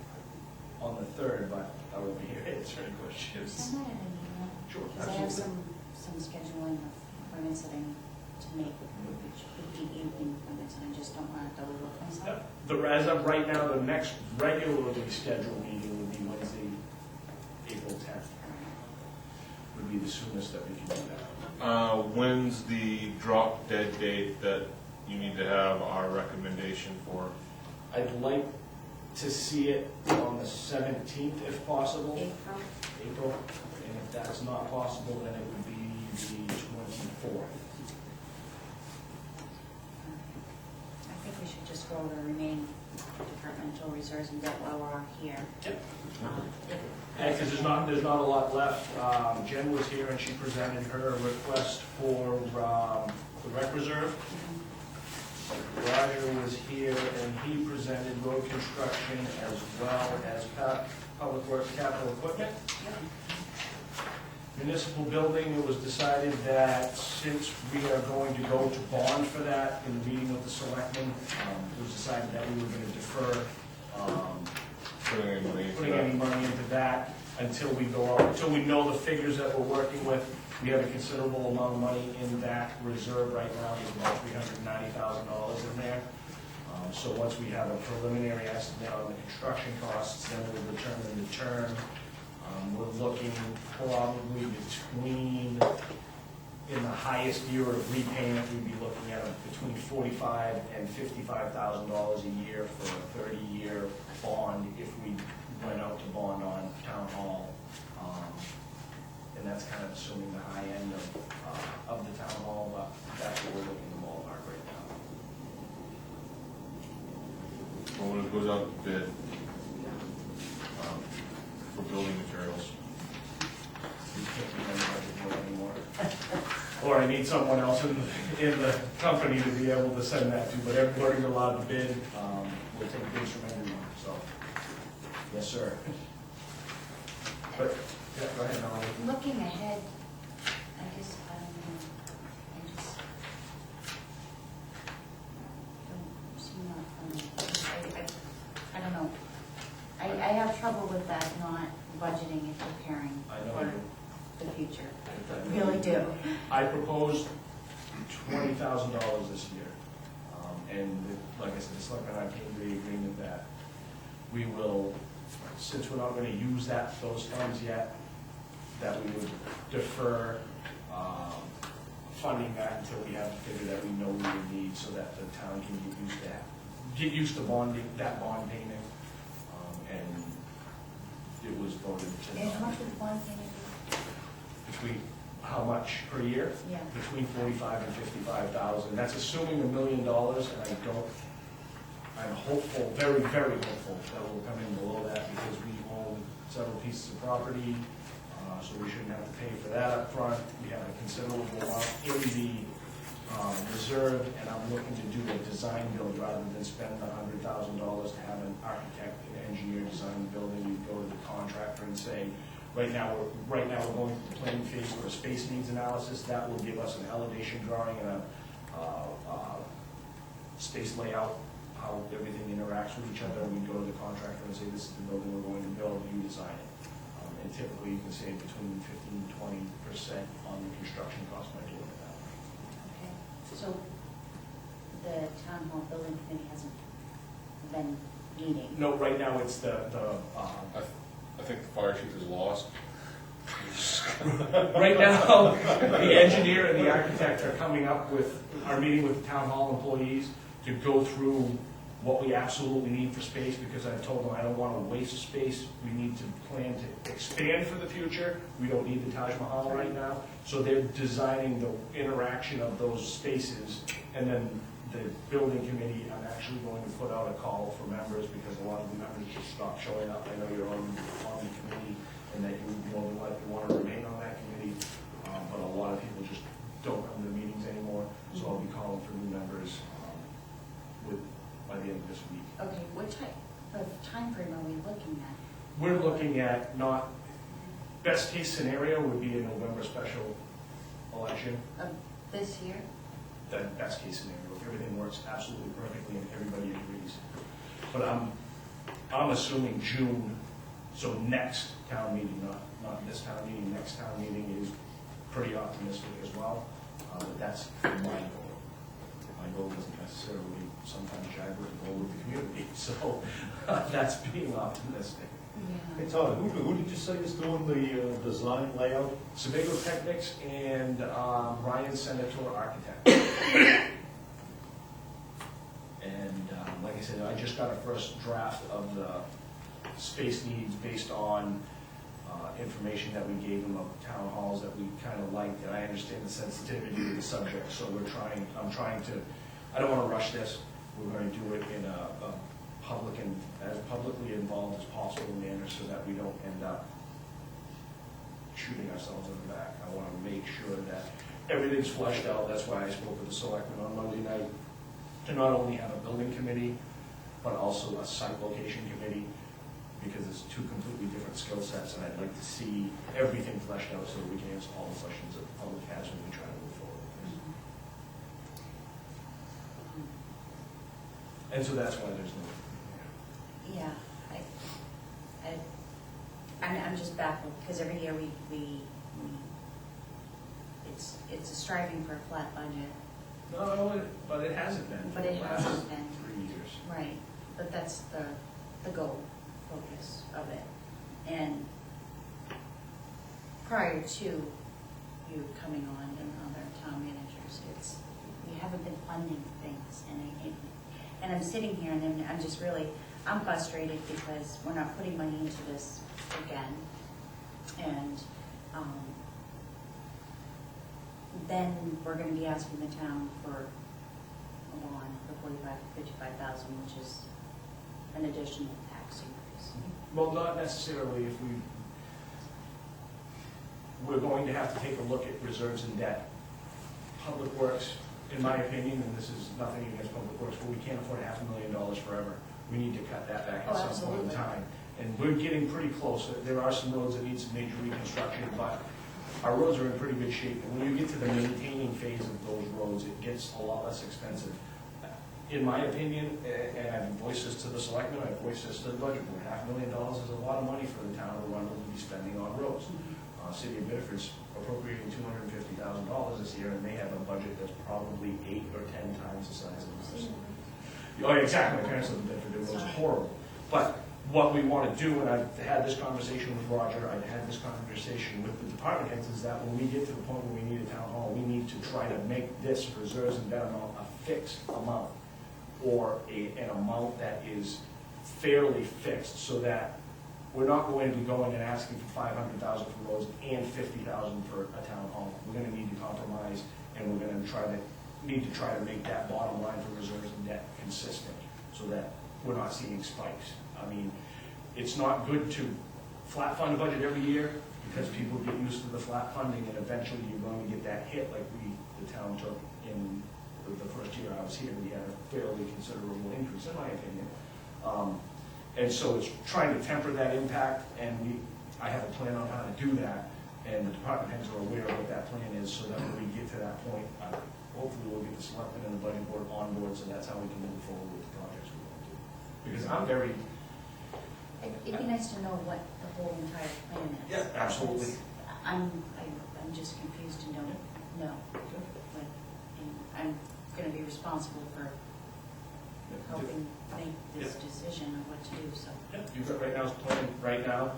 on the 3rd, but I will be here to answer any questions. Send that in an email, Sure, because I have absolutely. some scheduling of appointments that I need to make, which would be evening appointments, and I just don't want to double book myself. As of right now, the next regularly scheduled meeting would be Wednesday, April 10th. Would be the soonest that we can do that. When's the drop dead date that you need to have our recommendation for? I'd like to see it on the 17th if possible, April, April, and if that's not possible, then it would be the 24th. I think we should just go over the remaining departmental reserves and debt while we're here. Yep. If- Yeah, because there's not a lot left. Jen was here and she presented her request for the rec reserve. Roger was here and he presented road construction as well as public works capital equipment. Municipal building, it was decided that since we are going to go to bond for that in the meeting with the selectmen, it was decided that we were going to defer Putting any money into putting that? any money into that until we go out, until we know the figures that we're working with. We have a considerable amount of money in that reserve right now, there's about $390,000 in there. So once we have a preliminary estimate on the construction costs, then we'll determine the term. We're looking probably between, in the highest year of repayment, we'd be looking at between $45,000 and $55,000 a year for a 30-year bond if we went out to bond on town hall. And that's kind of assuming the high end of the town hall, but that's what we're looking to ballpark right now. Or when it goes out to bid for building materials? We can't keep any budget for it anymore. Or I need someone else in the company to be able to send that to, but everybody's allowed to bid. We'll take bids from everyone, so. Yes, sir. But, yeah, go ahead, Melanie. Looking ahead I guess, I don't know, I just don't see not, I don't know. I have trouble with that, not budgeting and preparing I know for you the future. do. Really do. I proposed $20,000 this year. Like I said, the selectmen and I came to the agreement that we will, since we're not gonna use those funds yet, that we would defer funding that until we have a figure that we know we would need, so that the town can get used to bonding, that bond payment. And it was voted to. And how much would one payment Between, how much per year? be? Yeah. Between 45 and 55,000. That's assuming $1 million, and I'm hopeful, very, very hopeful that we'll come in below that, because we own several pieces of property, so we shouldn't have to pay for that up front. We have a considerable amount in the reserve, and I'm looking to do a design build rather than spend $100,000 to have an architect and engineer design the building. You go to the contractor and say, right now we're going through the planning phase for a space needs analysis. That will give us an elevation drawing and a space layout, how everything interacts with each other. And we go to the contractor and say, this is the building we're going to build, you design it. And typically you can save between 15 and 20% on the construction cost by doing it that way. Okay, so the town hall building committee hasn't been meeting? No, right now it's I think the fire chief is lost. right now, the engineer and the architect are meeting with the town hall employees to go through what we absolutely need for space, because I've told them I don't want to waste space. We need to plan to expand for the future. We don't need the Taj Mahal right now. So they're designing the interaction of those spaces, and then the building committee, I'm actually going to put out a call for members, because a lot of the members just stopped showing up. I know you're on the committee, and that you more than likely want to remain on that committee, but a lot of people just don't come to the meetings anymore. So I'll be calling for new members by the end of this week. Okay, what type of timeframe are we looking at? We're looking at best case scenario would be a November special election. Of this year? The best case scenario, if everything works absolutely perfectly and everybody agrees. But I'm assuming June, so next town meeting, not this town meeting, next town meeting is pretty optimistic as well. But that's my goal. My goal doesn't necessarily sometimes jive with the goal of the community, so that's being optimistic. Hey, Todd, who did you say is doing the design layout? Sebago Technics and Ryan Senator Architect. And like I said, I just got a first draft of the space needs based on information that we gave them of town halls that we kind of liked, and I understand the sensitivity of the subject, so I'm trying to, I don't want to rush this. We're going to do it in a public and as publicly involved as possible manner, so that we don't end up shooting ourselves in the back. I want to make sure that everything's fleshed out. That's why I spoke with the selectmen on Monday night, to not only have a building committee, but also a site location committee, because it's two completely different skill sets, and I'd like to see everything fleshed out so that we can answer all the questions that the public has when we try to move forward with this. And so that's why there's no. Yeah, I'm just baffled, because every year it's a striving for a flat budget. No, but it hasn't been for But the it last hasn't been. 3 years. Right, but that's the goal, focus of it. And prior to you coming on and other town managers, we haven't been funding things, and I'm sitting here and then I'm frustrated because we're not putting money into this again. And then we're gonna be asking the town for a bond for $55,000, which is an additional tax increase. Well, not necessarily. If we're going to have to take a look at reserves and debt. Public Works, in my opinion, and this is nothing against Public Works, but we can't afford $500,000 forever. We need to cut that back at some point in time. And we're getting pretty close. There are some roads that need some major reconstruction, but our roads are in pretty good shape, and when you get to the maintaining phase of those roads, it gets a lot less expensive. In my opinion, and I've voiced this to the selectmen, I've voiced this to the budget board, $500,000 is a lot of money for the town of Arundel to be spending on roads. City of Bedford's appropriating $250,000 this year, and they have a budget that's probably 8 or 10 times the size of ours. Oh, yeah, exactly, my parents lived in Bedford, it was horrible. But what we want to do, and I've had this conversation with Roger, I've had this conversation with the department heads, is that when we get to the point where we need a town hall, we need to try to make this reserves and debt amount a fixed amount, or an amount that is fairly fixed, so that we're not going to be going and asking for $500,000 for roads and $50,000 for a town hall. We're going to need to compromise, and we're going to need to try to make that bottom line for reserves and debt consistent, so that we're not seeing spikes. I mean, it's not good to flat fund a budget every year, because people get used to the flat funding, and eventually you're going to get that hit like the town took in the first year I was here. We had a fairly considerable increase, in my opinion. And so it's trying to temper that impact, and I have a plan on how to do that, and the department heads are aware of what that plan is, so that when we get to that point, hopefully we'll get the selectmen and the budget board on board, so that's how we can move forward with the projects we want to do. Because I'm very... It'd be nice to know what the whole entire plan is. Yeah, absolutely. I'm just confused to know, but, and I'm gonna be responsible for helping make this decision of what to do, so. Yeah, you've got right now's plan right now,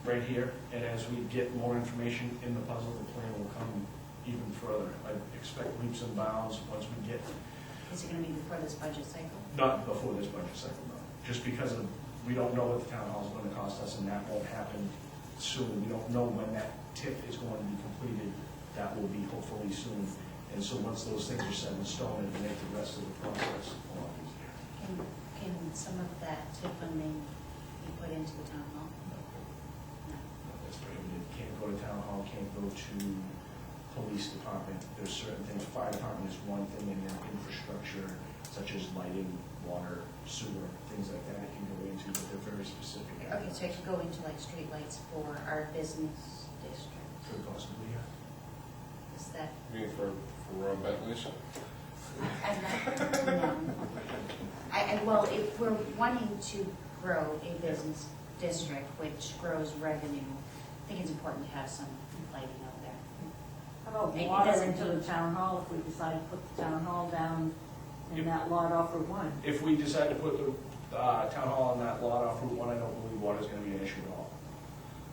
right here, and as we get more information in the puzzle, the plan will come even further. I expect leaps and bounds once we get... Is it gonna be before this budget cycle? Not before this budget cycle, no. Just because we don't know what the town hall is going to cost us, and that won't happen soon. We don't know when that TIF is going to be completed. That will be hopefully soon. And so once those things are set in stone, it will make the rest of the process a lot easier. Can some of that TIF funding be put into the town hall? No. That's prohibited. Can't go to town hall, can't go to police department. There's certain things. Fire department is one thing, and then infrastructure such as lighting, water, sewer, things like that it can go into, but they're very specific. Okay, so it could go into like streetlights for our business district. Could possibly, yeah. Is that? You mean for Bentley's? Well, if we're wanting to grow a business district which grows revenue, I think it's important to have some lighting out there. How about It water doesn't into the need- town hall, if we decide to put the town hall down in that lot off Route 1? If we decide to put the town hall on that lot off Route 1, I don't believe water's gonna be an issue at all.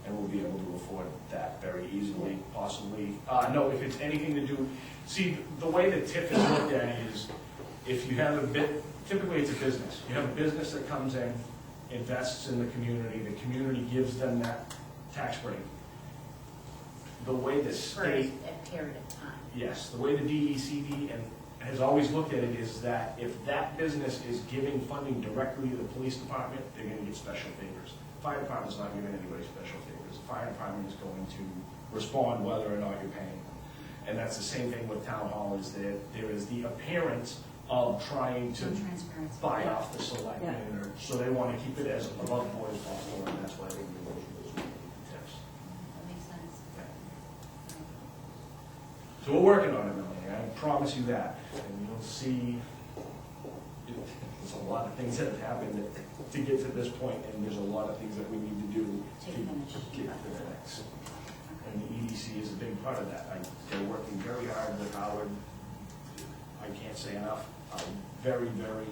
And we'll be able to afford that very easily, possibly. No, if it's anything to do, see, the way that TIF is looked at is, if you have a bit, typically it's a business. You have a business that comes in, invests in the community gives them that tax break. The way the For state, a period of time. yes, the way the DECD has always looked at it is that if that business is giving funding directly to the police department, they're gonna get special favors. Fire department's not giving anybody special favors. The fire department is going to respond whether or not you're paying them. And that's the same thing with town hall, is that there is the appearance of trying to Some transparency. buy off the selectmen, or, so they wanna keep it as above board as possible, and that's why they do those tips. That makes sense. So we're working on it, Melanie, I promise you that, and you'll see, there's a lot of things that have happened to get to this point, and there's a lot of things that we need to do to get to the next. And the EDC is a big part of that. They're working very hard with Howard. I can't say enough. I'm very, very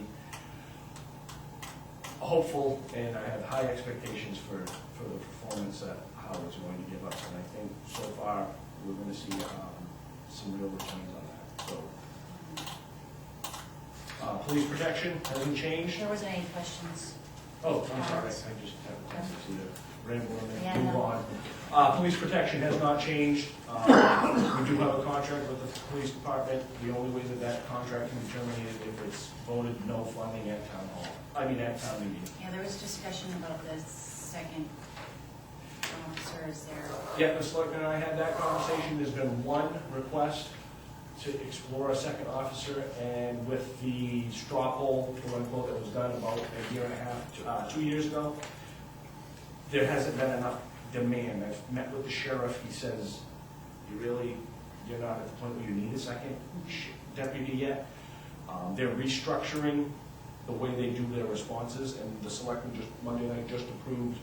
hopeful, and I have high expectations for the performance that Howard's going to give us. And I think so far, we're going to see some real returns on that. So, police protection hasn't changed. There wasn't any questions. Oh, I'm sorry, I just have a tendency to ramble and Yeah, then move no. on. Police protection has not changed. We do have a contract with the police department. The only way that that contract can be terminated if it's voted no funding at town hall, at town meeting. Yeah, there was discussion about the second officers there. Yeah, the selectman and I had that conversation. There's been one request to explore a second officer, and with the straw poll, quote unquote, that was done about a year and a half, 2 years ago, there hasn't been enough demand. I've met with the sheriff. He says you're not at the point where you need a second deputy yet. They're restructuring the way they do their responses, and the selectmen just, Monday night, just approved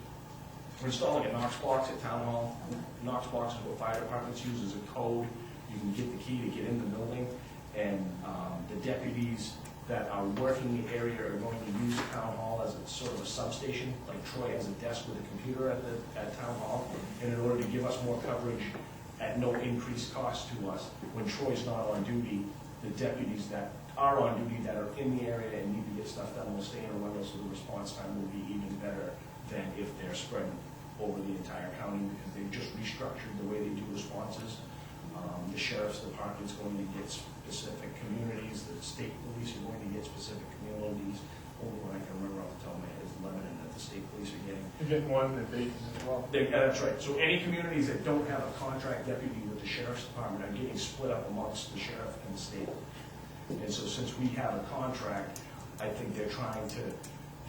installing a Knox box at Town Hall. Knox box is what fire departments use as a code. You can get the key to get in the building, and the deputies that are working the area are going to use Town Hall as a sort of a substation. Like Troy has a desk with a computer at Town Hall, and in order to give us more coverage at no increased cost to us, when Troy's not on duty, the deputies that are on duty that are in the area and need to get stuff done will stay in Arundel, so the response time will be even better than if they're spread over the entire county, because they've just restructured the way they do responses. The sheriff's department's going to get specific communities, the state police are going to get specific communities. Only one I can remember off the top of my head is Lebanon that the state police are getting. You get one that they as well. That's right. So any communities that don't have a contract deputy with the sheriff's department are getting split up amongst the sheriff and the state. And so since we have a contract, I think they're trying to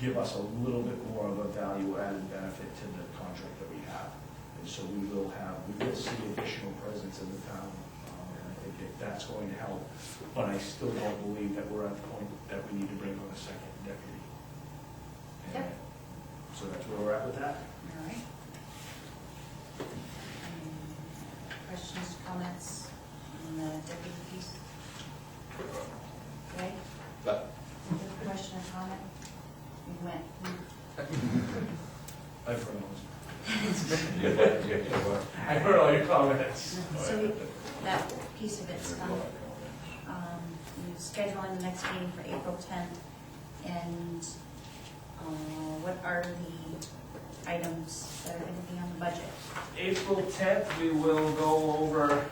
give us a little bit more of a value-added benefit to the contract that we have. And so we will see additional presence in the town, and I think that's going to help. But I still don't believe that we're at the point that we need to bring on a second deputy. And Yep. so that's where we're at with that. All right. Questions, comments on the deputy piece? Okay? Question or comment? You went. I've heard all I heard all your comments. So that piece of it's done. You're scheduling the next meeting for April 10th, and what are the items that are going to be on the budget? April 10th, we will go over,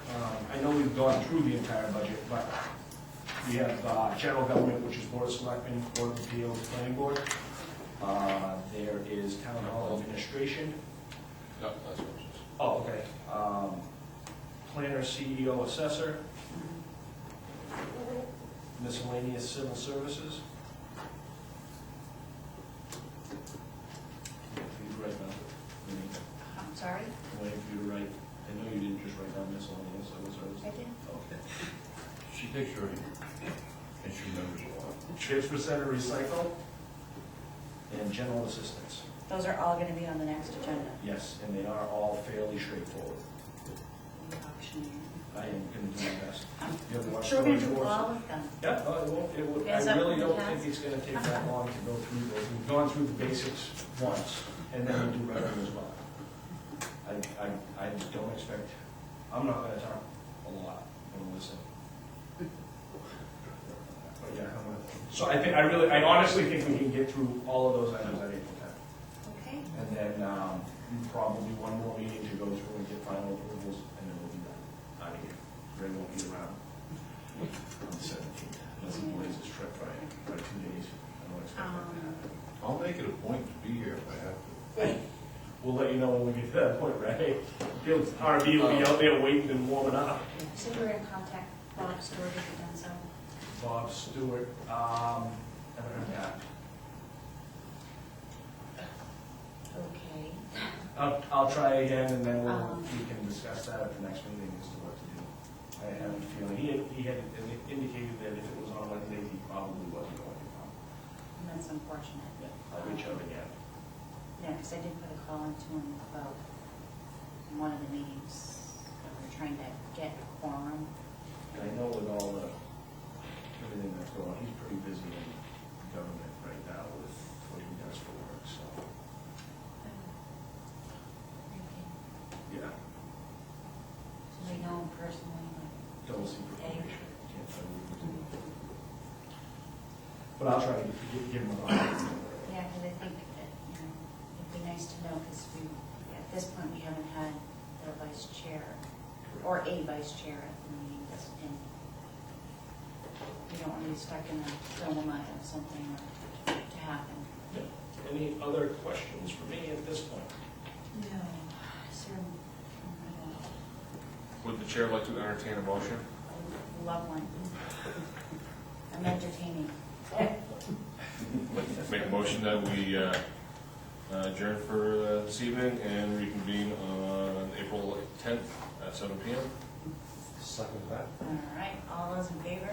I know we've gone through the entire budget, but we have general government, which is Board of Selectmen, Board of Appeals, Planning Board. There is Town Hall Administration. No, that's what it is. Oh, okay. Planner, CEO, Assessor. Miscellaneous Civil Services. You write down. I'm sorry? Wait for you to write. I know you didn't just write down miscellaneous Civil Services. I did. Okay. She takes her, and she remembers a lot. Transfer Center Recycle. And General Assistance. Those are all going to be on the next agenda. Yes, and they are all fairly straightforward. The auctioneer. I am going to do my best. You have to watch Sure, we're going to Storage do Wars. all of them. Yeah, no, it won't, Yes, I that really would don't pass. think it's gonna take that long to go through those. We've gone through the basics once, and then we do revenue as well. I just don't expect, I'm not gonna talk a lot, I'm gonna listen. But yeah, so I honestly think we can get through all of those items at April 10th. Okay. And then, probably one more meeting to go through and get final approvals, and then we'll be done, out of here. Ray won't be around on the 17th, unless he plays his trip by 2 days. I don't expect that to happen. I'll make it a point to be here if I have to. We'll let you know when we get to that point, right? RV will be out there waiting and warming up. So we're in contact Bob Stewart, if you've done so. Bob Stewart, haven't heard that. Okay. I'll try again, and then we can discuss that at the next meeting as to what to do. I have a feeling, he had indicated that if it was on Wednesday, he probably wasn't going to come. And that's unfortunate. I'll reach out again. Yeah, because I did put a call into him about one of the meetings that we were trying to get a quorum. And I know with all the, everything that's going on, he's pretty busy in government right now with what he does for work, so, yeah. So they know him personally, like, Double secret information. Can't tell you. But I'll try to give him a call. yeah, because I think that, it'd be nice to know, because at this point, we haven't had the vice chair, or a vice chair at the meetings, and we don't want to be stuck in a dilemma of something to happen. Any other questions for me at this point? No. Sir, Would the chair like to entertain a motion? love one. I'm entertaining. Make a motion that we adjourn for this evening and reconvene on April 10th at 7 p.m. Second that. All right, all those in favor?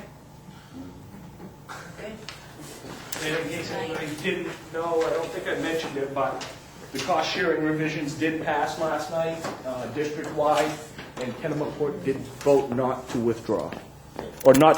Good. And in case anybody didn't know, I don't think I mentioned it, but the cost sharing revisions did pass last night, district-wide, and Kennebunkport did vote not to withdraw, or not